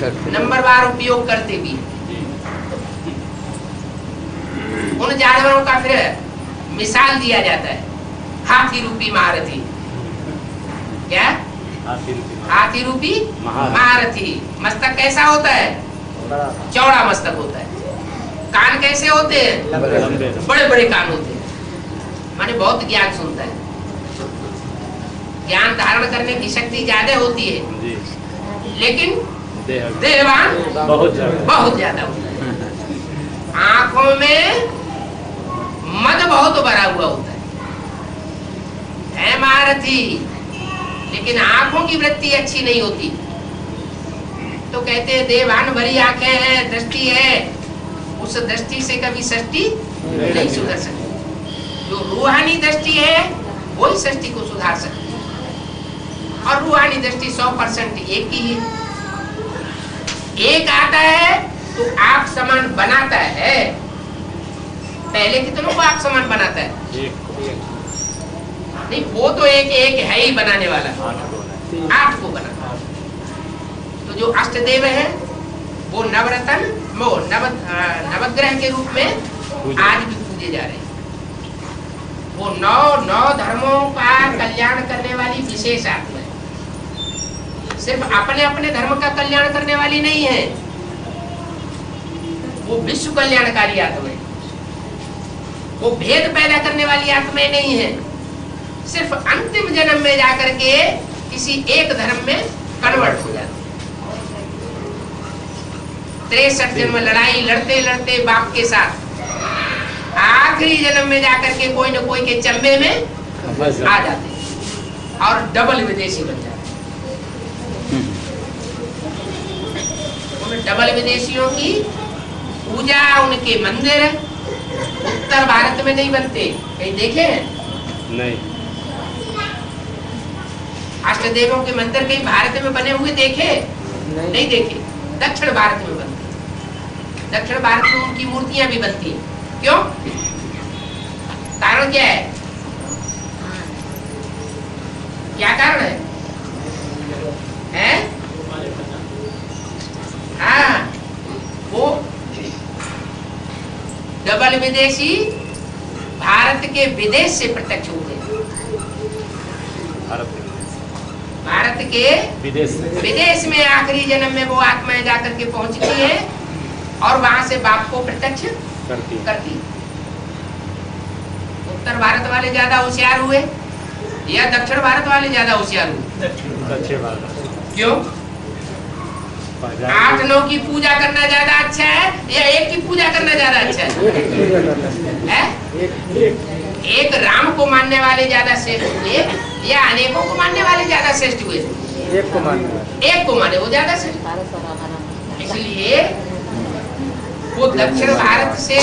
नंबरवार उपयोग करते भी। उन जानवरों का फिर मिसाल दिया जाता है, हाथी रूपी महारथी। क्या? हाथी रूपी महारथी। मस्तक कैसा होता है? चौड़ा मस्तक होता है। कान कैसे होते हैं? बड़े बड़े कान होते हैं। माने बहुत ज्ञान सुनता है, ज्ञान धारण करने की शक्ति ज्यादा होती है, लेकिन देहवान बहुत ज्यादा होता है। आंखों में मद बहुत भरा हुआ होता है महारथी, लेकिन आंखों की वृत्ति अच्छी नहीं होती। तो कहते हैं देवान भरी आंखें हैं, दृष्टि है, उस दृष्टि से कभी सृष्टि नहीं सुधर सकती। जो रूहानी दृष्टि है वही सृष्टि को सुधार सकती है, और रूहानी दृष्टि 100% एक ही है। एक आता है तो आप समान बनाता है। पहले कितनों को आप समान बनाता है? नहीं, वो तो एक एक है ही बनाने वाला, 8 को बना। तो जो अष्टदेव है वो नवरत्न वो नवग्रह के रूप में आज भी पूजे जा रहे हैं। वो नौ धर्मों का कल्याण करने वाली विशेष आत्मा है, सिर्फ अपने अपने धर्म का कल्याण करने वाली नहीं है, वो विश्व कल्याणकारी आत्मा है। वो भेद पैदा करने वाली आत्मा नहीं है, सिर्फ अंतिम जन्म में जाकर के किसी एक धर्म में कन्वर्ट हो जाती है। 63 जन्म लड़ाई लड़ते लड़ते बाप के साथ, आखिरी जन्म में जाकर के कोई न कोई के चम्बे में आ जाते और डबल विदेशी बन जाते। उन डबल विदेशियों की पूजा, उनके मंदिर उत्तर भारत में नहीं बनते, कहीं देखे हैं? नहीं। अष्टदेवों के मंदिर कहीं भारत में बने हुए देखे? नहीं देखे। दक्षिण भारत में बनते, दक्षिण भारत में उनकी मूर्तियां भी बनती हैं। क्यों? कारण क्या है? क्या कारण है? हाँ, वो डबल विदेशी भारत के विदेश से प्रत्यक्ष हुए, भारत के विदेश में आखिरी जन्म में वो आत्माएं जाकर के पहुंचती है और वहां से बाप को प्रत्यक्ष करती। उत्तर भारत वाले ज्यादा होशियार हुए या दक्षिण भारत वाले ज्यादा होशियार हुए? दक्षिण भारत। क्यों? 8-9 की पूजा करना ज्यादा अच्छा है या एक की पूजा करना ज्यादा अच्छा है? एक राम को मानने वाले ज्यादा श्रेष्ठ हुए या अनेकों को मानने वाले ज्यादा श्रेष्ठ हुए? एक को माने वो ज्यादा श्रेष्ठ। इसलिए वो दक्षिण भारत से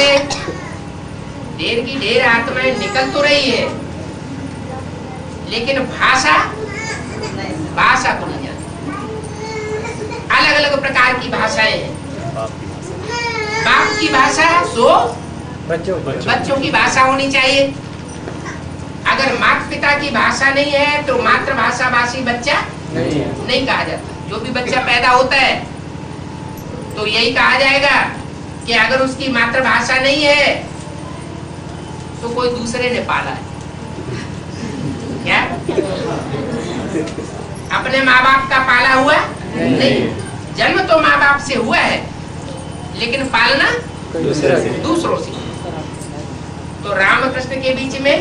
ढेर की ढेर आत्माएं निकल तो रही है, लेकिन भाषा को नहीं जानती। अलग अलग प्रकार की भाषाएं हैं। बाप की भाषा सो बच्चों की भाषा होनी चाहिए। अगर माता पिता की भाषा नहीं है तो मातृभाषा भाषी बच्चा नहीं कहा जाता। जो भी बच्चा पैदा होता है तो यही कहा जाएगा कि अगर उसकी मातृभाषा नहीं है तो कोई दूसरे ने पाला है। क्या? अपने माँ बाप का पाला हुआ नहीं। जन्म तो माँ बाप से हुआ है, लेकिन पालना दूसरों से। तो रामकृष्ण के बीच में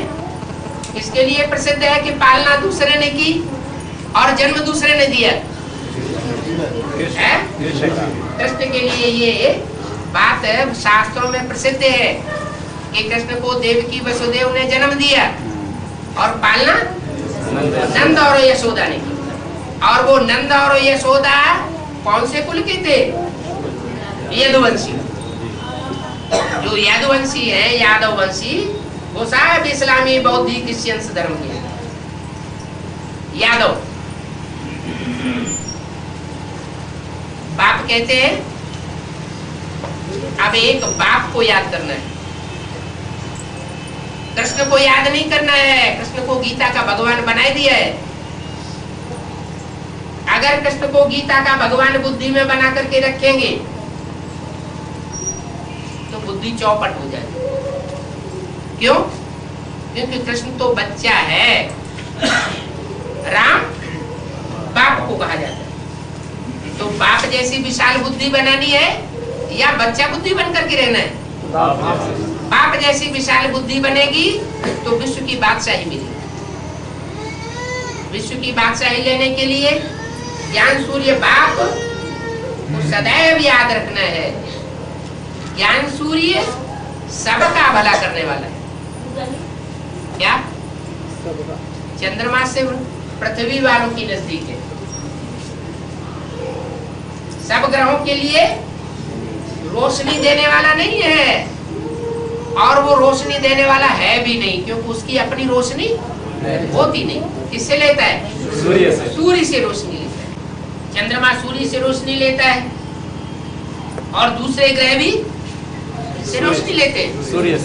इसके लिए प्रसिद्ध है कि पालना दूसरे ने की और जन्म दूसरे ने दिया है। कृष्ण के लिए ये बात शास्त्रों में प्रसिद्ध है कि कृष्ण को देवकी वसुदेव ने जन्म दिया और पालना नंद और यशोदा ने की। और वो नंद और यशोदा कौन से कुल के थे? यदुवंशी। जो यदुवंशी है, यादव वंशी, वो सब इस्लामी बौद्धिक क्रिश्चियन धर्म के यादव। बाप कहते हैं अब एक बाप को याद करना है, कृष्ण को याद नहीं करना है। कृष्ण को गीता का भगवान बना दिया है। अगर कृष्ण को गीता का भगवान बुद्धि में बना करके रखेंगे तो बुद्धि चौपट हो जाएगी। क्यों? क्योंकि कृष्ण तो बच्चा है, राम बाप को कहा जाता है। तो बाप जैसी विशाल बुद्धि बनानी है या बच्चा बुद्धि बन करके रहना है? बाप जैसी विशाल बुद्धि बनेगी तो विश्व की बादशाही मिलेगी। विश्व की बादशाही लेने के लिए ज्ञान सूर्य बाप को सदैव याद रखना है। ज्ञान सूर्य सबका भला करने वाला है। क्या? चंद्रमा से पृथ्वी वालों की नजदीक है। सब ग्रहों के लिए रोशनी देने वाला नहीं है और वो रोशनी देने वाला है भी नहीं, क्योंकि उसकी अपनी रोशनी होती नहीं। किससे लेता है? सूर्य से। सूर्य से रोशनी लेता है। चंद्रमा सूर्य से रोशनी लेता है और दूसरे ग्रह भी से रोशनी लेते हैं। सूर्य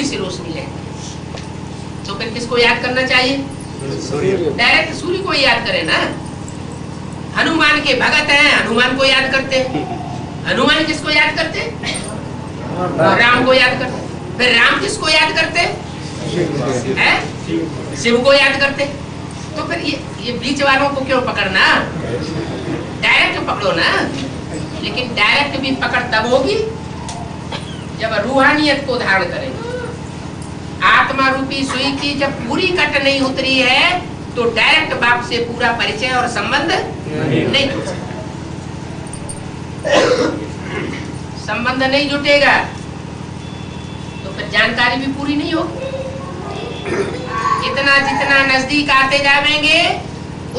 से रोशनी लेते हैं। तो फिर किसको याद करना चाहिए? डायरेक्ट सूर्य को याद करें ना। हनुमान के भगत हैं, हनुमान को याद करते हैं। हनुमान किसको याद करते हैं? राम को याद करते हैं। फिर राम किसको याद करते हैं? शिव को याद करते हैं। तो फिर ये बीच वालों को क्यों पकड़ना? डायरेक्ट पकड़ो ना। लेकिन डायरेक्ट भी पकड़ तब होगी जब रूहानियत को धारण करेंगे। आत्मा रूपी सुई की जब पूरी कट नहीं उतरी है तो डायरेक्ट बाप से पूरा परिचय और संबंध नहीं जुट सकता। संबंध नहीं जुटेगा तो फिर जानकारी भी पूरी नहीं होगी। जितना जितना नजदीक आते जाएंगे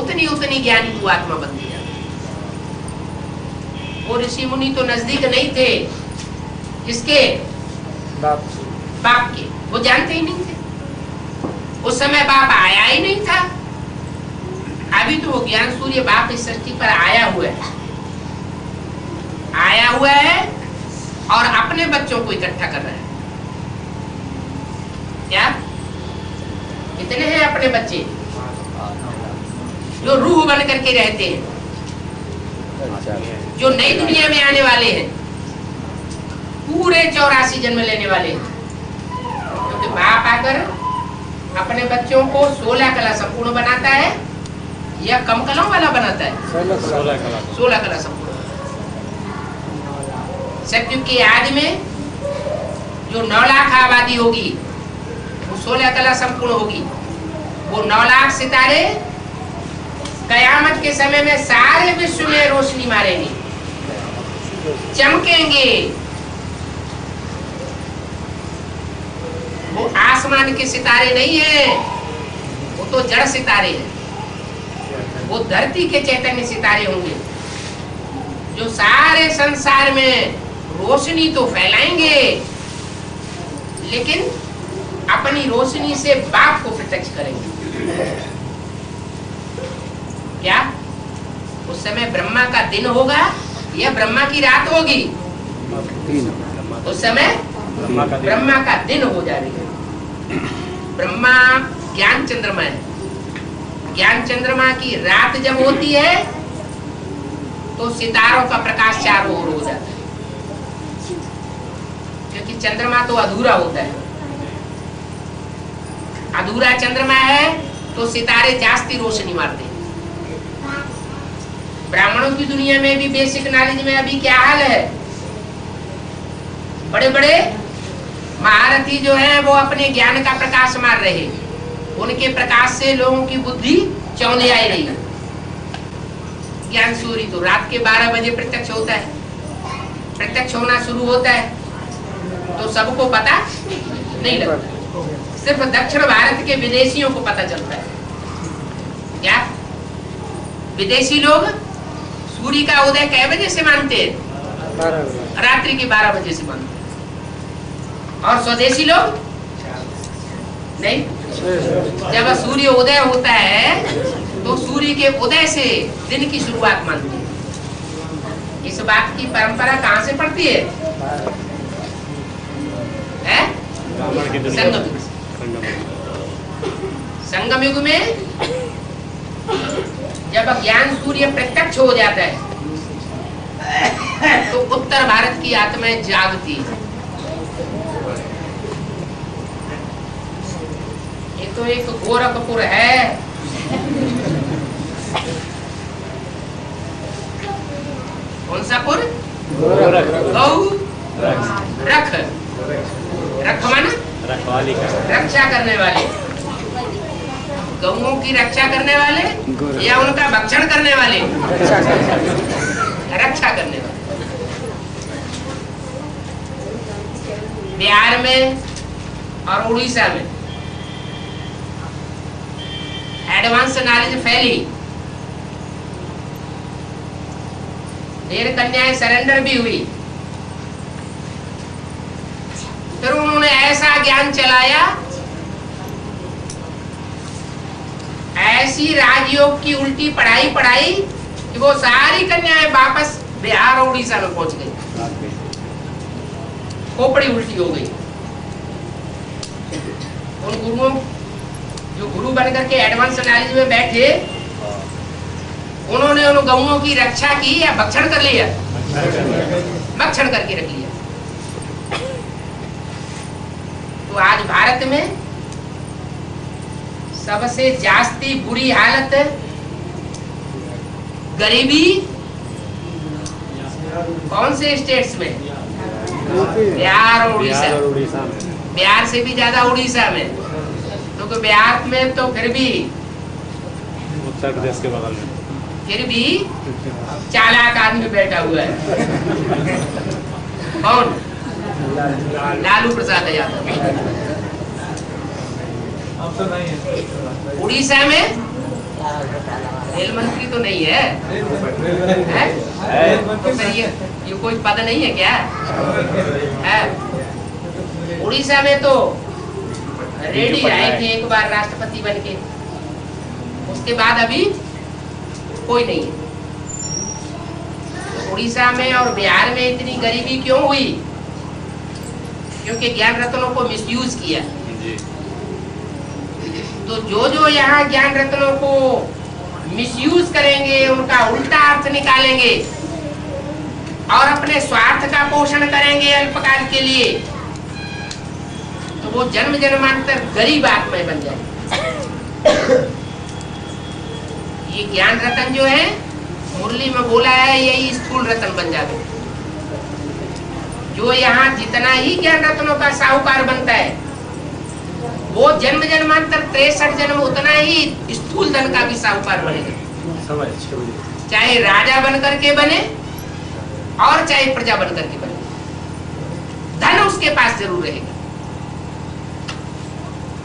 उतनी उतनी ज्ञानी तू आत्मा बनती जाएगी। वो ऋषि मुनि तो नजदीक नहीं थे, किसके? बाप के। वो जानते ही नहीं थे, उस समय बाप आया ही नहीं था। अभी तो वो ज्ञान सूर्य बाप इस सृष्टि पर आया हुआ है और अपने बच्चों को इकट्ठा कर रहा है। क्या कितने हैं अपने बच्चे जो रूह बन करके रहते हैं, जो नई दुनिया में आने वाले हैं, पूरे 84 जन्म लेने वाले हैं? क्योंकि बाप आकर अपने बच्चों को 16 कला संपूर्ण बनाता है या कम कलाओं वाला बनाता है? 16 कला संपूर्ण। सतयुग की आदि में जो 9 लाख आबादी होगी वो 16 कला संपूर्ण होगी। वो 9 लाख सितारे कयामत के समय में सारे विश्व में रोशनी मारेंगे, चमकेंगे। वो आसमान के सितारे नहीं है, वो तो जड़ सितारे हैं। वो धरती के चैतन्य सितारे होंगे जो सारे संसार में रोशनी तो फैलाएंगे, लेकिन अपनी रोशनी से बाप को प्रत्यक्ष करेंगे। क्या उस समय ब्रह्मा का दिन होगा या ब्रह्मा की रात होगी? उस समय ब्रह्मा का दिन हो जाएगा। ब्रह्मा ज्ञान चंद्रमा है। ज्ञान चंद्रमा की रात जब होती है तो सितारों का प्रकाश चारों ओर हो जाता है, क्योंकि चंद्रमा तो अधूरा होता है। अधूरा चंद्रमा है तो सितारे जास्ती रोशनी मारते हैं। ब्राह्मणों की दुनिया में भी बेसिक नॉलेज में अभी क्या हाल है? बड़े बड़े महारथी जो हैं वो अपने ज्ञान का प्रकाश मार रहे हैं। उनके प्रकाश से लोगों की बुद्धि चौंधी आई रही है। ज्ञान सूर्य तो रात के 12 बजे प्रत्यक्ष होता है। प्रत्यक्ष होना शुरू होता है तो सबको पता नहीं लगता, सिर्फ दक्षिण भारत के विदेशियों को पता चलता है। क्या विदेशी लोग सूर्य का उदय कै बजे से मानते हैं? रात्रि के 12 बजे से मानते हैं। और स्वदेशी लोग नहीं, जब सूर्य उदय होता है तो सूर्य के उदय से दिन की शुरुआत मानते हैं। इस बात की परंपरा कहाँ से पड़ती है? संगम युग। संगम युग में जब ज्ञान सूर्य प्रत्यक्ष हो जाता है तो उत्तर भारत की आत्माएं जागती है। ये तो एक गोरखपुर है, कौन सा पुर? गौ रख, रख माना रक्षा करने वाले, गौओं की रक्षा करने वाले या उनका भक्षण करने वाले? रक्षा करने वाले। बिहार में और उड़ीसा में एडवांस नॉलेज फैली, ढेर कन्याएं सरेंडर भी हुई। फिर उन्होंने ऐसा ज्ञान चलाया, ऐसी राजयोग की उल्टी पढ़ाई कि वो सारी कन्याएं वापस बिहार और उड़ीसा में पहुंच गई। खोपड़ी उल्टी हो गई। उन गुरुओं जो गुरु बनकर के एडवांस नॉलेज में बैठे, उन्होंने उन गऊओं की रक्षा की या भक्षण कर लिया? भक्षण करके रख लिया। तो आज भारत में सबसे जास्ती बुरी हालत गरीबी कौन से स्टेट्स में? बिहार और उड़ीसा। बिहार से भी ज्यादा उड़ीसा में, तो बिहार में तो फिर भी, उत्तर प्रदेश के बगल में फिर भी चालाक आदमी बैठा हुआ है। कौन? लालू प्रसाद यादव। उड़ीसा में रेल मंत्री तो नहीं है, तो फिर ये कोई पद नहीं है क्या है? उड़ीसा में तो रेड्डी आए थे एक बार राष्ट्रपति बनके, उसके बाद अभी कोई नहीं है। उड़ीसा में और बिहार में इतनी गरीबी क्यों हुई? क्योंकि ज्ञान रत्नों को मिसयूज किया। तो जो यहाँ ज्ञान रत्नों को मिसयूज करेंगे, उनका उल्टा अर्थ निकालेंगे और अपने स्वार्थ का पोषण करेंगे अल्पकाल के लिए, तो वो जन्म जन्मांतर गरीब आत्माएं बन जाएंगे। ये ज्ञान रतन जो है, मुरली में बोला है, यही स्थूल रतन बन जाते। जो यहाँ जितना ही ज्ञान रत्नों का साहूकार बनता है, वो जन्म जन्मांतर 63 जन्म उतना ही स्थूल धन का भी साहूकार बनेगा। चाहे राजा बनकर के बने और चाहे प्रजा बनकर के बने, धन उसके पास जरूर रहेगा।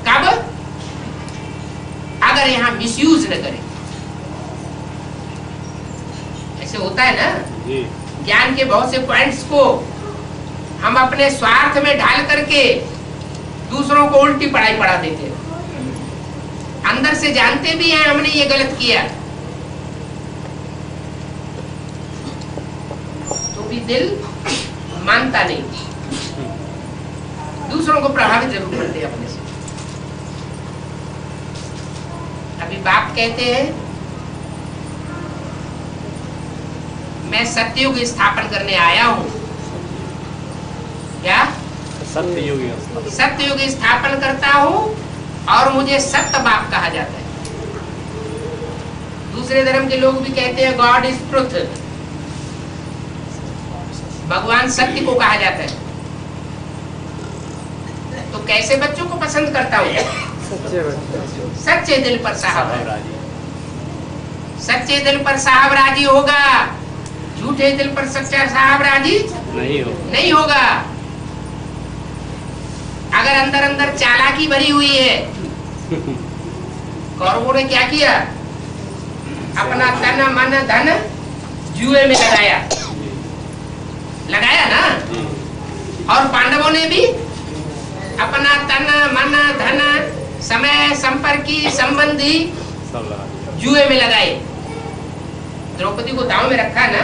कब? अगर यहाँ मिसयूज न करें। ऐसे होता है ना, ज्ञान के बहुत से पॉइंट्स को हम अपने स्वार्थ में ढाल करके दूसरों को उल्टी पढ़ाई पढ़ा देते हैं। अंदर से जानते भी हैं हमने ये गलत किया, तो भी दिल मानता नहीं, दूसरों को प्रभावित जरूर करते हैं अपने से। अभी बाप कहते हैं मैं सत्ययुग स्थापन करने आया हूं। क्या? सत्ययुग स्थापन करता हूं और मुझे सत्य बाप कहा जाता है। दूसरे धर्म के लोग भी कहते हैं गॉड इज ट्रुथ, भगवान सत्य को कहा जाता है। तो कैसे बच्चों को पसंद करता हूं? सच्चे दिल पर साहब, सच्चे दिल पर साहब राजी होगा, झूठे दिल पर सच्चा साहब राजी नहीं होगा। अगर अंदर अंदर चालाकी भरी हुई है, कौरवों ने क्या किया? अपना तन मन धन जुए में लगाया ना, और पांडवों ने भी अपना तन मन धन समय संपर्की संबंधी जुए में लगाए। द्रौपदी को दांव में रखा ना।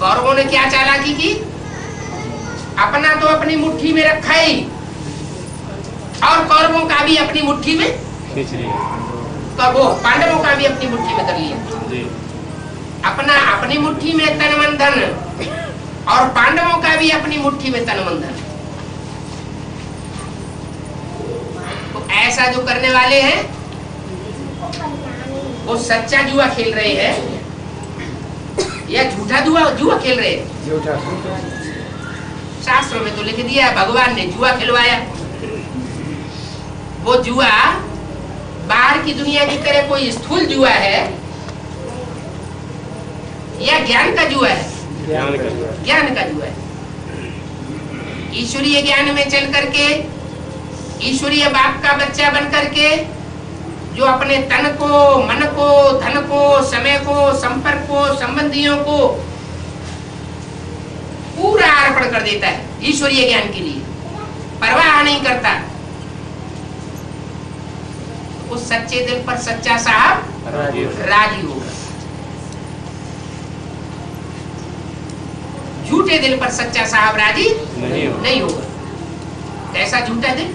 कौरवों ने क्या चालाकी की? अपना तो अपनी मुट्ठी में रखा ही, और कौरवों का भी अपनी मुट्ठी में खींच लिया, तो वो पांडवों का भी अपनी मुट्ठी में कर लिया। अपना अपनी मुट्ठी में तन मन धन, और पांडवों का भी अपनी मुट्ठी में तन मन धन। तो ऐसा जो करने वाले हैं वो सच्चा जुआ खेल रहे हैं या झूठा जुआ खेल रहे हैं? शास्त्रों में तो लिख दिया है, भगवान ने जुआ खिलवाया। वो जुआ बाहर की दुनिया की तरह कोई स्थूल जुआ है या ज्ञान का जुआ है? ज्ञान का जुआ है। ईश्वरीय ज्ञान में चल करके, ईश्वरीय बाप का बच्चा बन करके, जो अपने तन को, मन को, धन को, समय को, संपर्क को, संबंधियों को पूरा अर्पण कर देता है ईश्वरीय ज्ञान के लिए, परवाह नहीं करता, उस सच्चे दिल पर सच्चा साहब राजी होगा। झूठे दिल पर सच्चा साहब राजी नहीं होगा। कैसा झूठा दिल?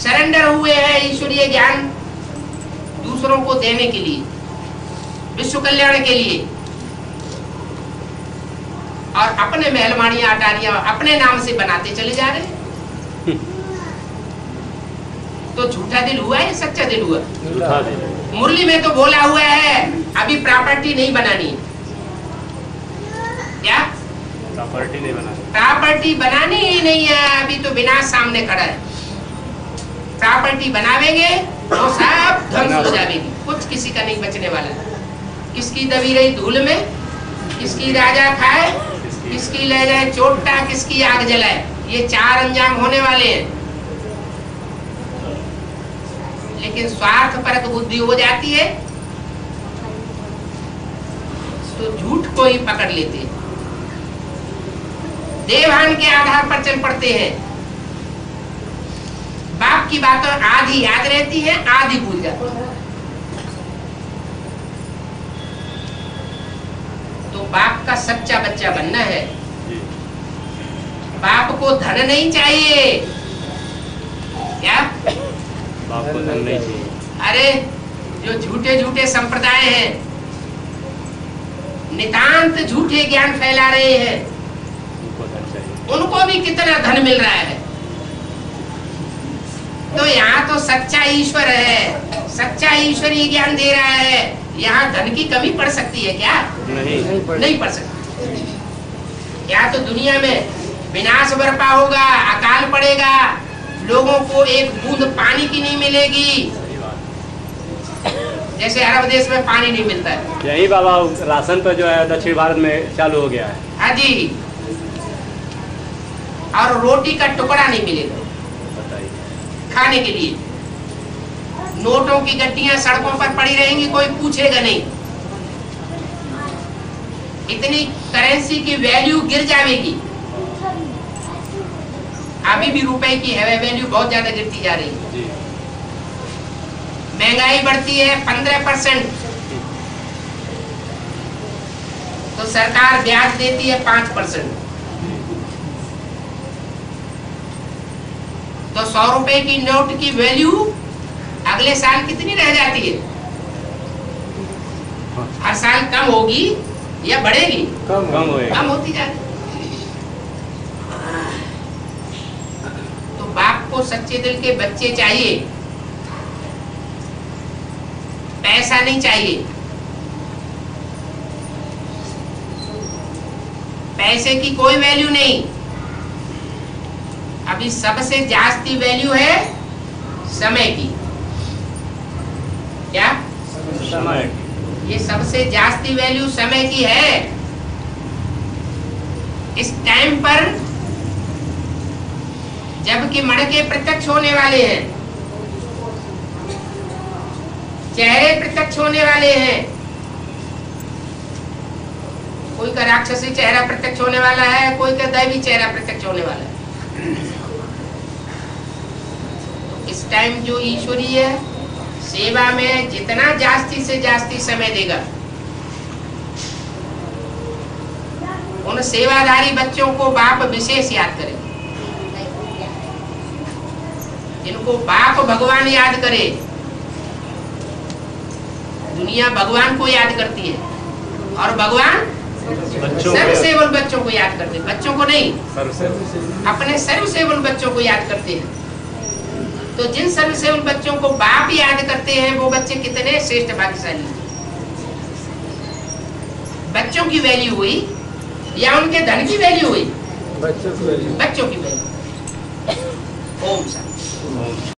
सरेंडर हुए हैं ईश्वरीय ज्ञान दूसरों को देने के लिए, विश्व कल्याण के लिए, और अपने महलमाड़ियां अटारियां अपने नाम से बनाते चले जा रहे हैं। तो झूठा दिल हुआ है, सच्चा दिल हुआ? झूठा दिल। मुरली में तो बोला हुआ है अभी प्रॉपर्टी नहीं बनानी। क्या प्रॉपर्टी नहीं बनानी? प्रॉपर्टी बनानी ही नहीं है, अभी तो विनाश सामने खड़ा है। प्रॉपर्टी बनावेंगे तो सब ध्वंस हो जाएगी, कुछ किसी का नहीं बचने वाला। किसकी दबी रही धूल में, किसकी राजा खाए, किसकी ले जाए चोटा, किसकी आग जलाए, ये चार अंजाम होने वाले हैं। लेकिन स्वार्थ परक बुद्धि हो जाती है तो झूठ को ही पकड़ लेते हैं, देवान के आधार पर चल पड़ते हैं। बाप की बातें आधी याद रहती है, आधी भूल जाती है। तो बाप का सच्चा बच्चा बनना है। बाप को धन नहीं चाहिए। क्या बाप को धन नहीं चाहिए? अरे जो झूठे झूठे संप्रदाय हैं, नितांत झूठे ज्ञान फैला रहे हैं, उनको धन चाहिए। उनको भी कितना धन मिल रहा है। तो यहाँ तो सच्चा ईश्वर है, सच्चा ईश्वरीय ज्ञान दे रहा है, यहाँ धन की कमी पड़ सकती है क्या? नहीं पड़ सकती। यहाँ तो दुनिया में विनाश बरपा होगा, अकाल पड़ेगा, लोगों को एक बूंद पानी की नहीं मिलेगी, जैसे अरब देश में पानी नहीं मिलता है। यही बाबा राशन पे जो है दक्षिण भारत में चालू हो गया है। हाँ जी, और रोटी का टुकड़ा नहीं मिलेगा खाने के लिए। नोटों की गड्डियां सड़कों पर पड़ी रहेंगी, कोई पूछेगा नहीं। इतनी करेंसी की वैल्यू गिर जाएगी। अभी भी रुपए की है वैल्यू बहुत ज्यादा गिरती जा रही है। महंगाई बढ़ती है 15%, तो सरकार ब्याज देती है 5%। तो 100 रुपए की नोट की वैल्यू अगले साल कितनी रह जाती है? हर साल कम होगी या बढ़ेगी? कम होती जाती। तो बाप को सच्चे दिल के बच्चे चाहिए, पैसा नहीं चाहिए। पैसे की कोई वैल्यू नहीं। अभी सबसे जास्ती वैल्यू है समय की। क्या? समय। ये सबसे जास्ती वैल्यू समय की है। इस टाइम पर जबकि मणके प्रत्यक्ष होने वाले हैं, चेहरे प्रत्यक्ष होने वाले हैं, कोई का राक्षसी चेहरा प्रत्यक्ष होने वाला है, कोई का दैवी चेहरा प्रत्यक्ष होने वाला है। इस टाइम जो ईश्वरीय सेवा में जितना जास्ती से जास्ती समय देगा, उन सेवाधारी बच्चों को बाप विशेष याद करे। जिनको बाप भगवान याद करे, दुनिया भगवान को याद करती है और भगवान सर्वसेवल बच्चों को याद करते हैं। बच्चों को नहीं, अपने सर्वसेवल बच्चों को याद करते हैं। तो जिन सर्वसेवल बच्चों को बाप याद करते हैं, वो बच्चे कितने श्रेष्ठ भाग्यशाली। बच्चों की वैल्यू हुई या उनके धन की वैल्यू हुई? बच्चों की वैल्यू। ओम शांति।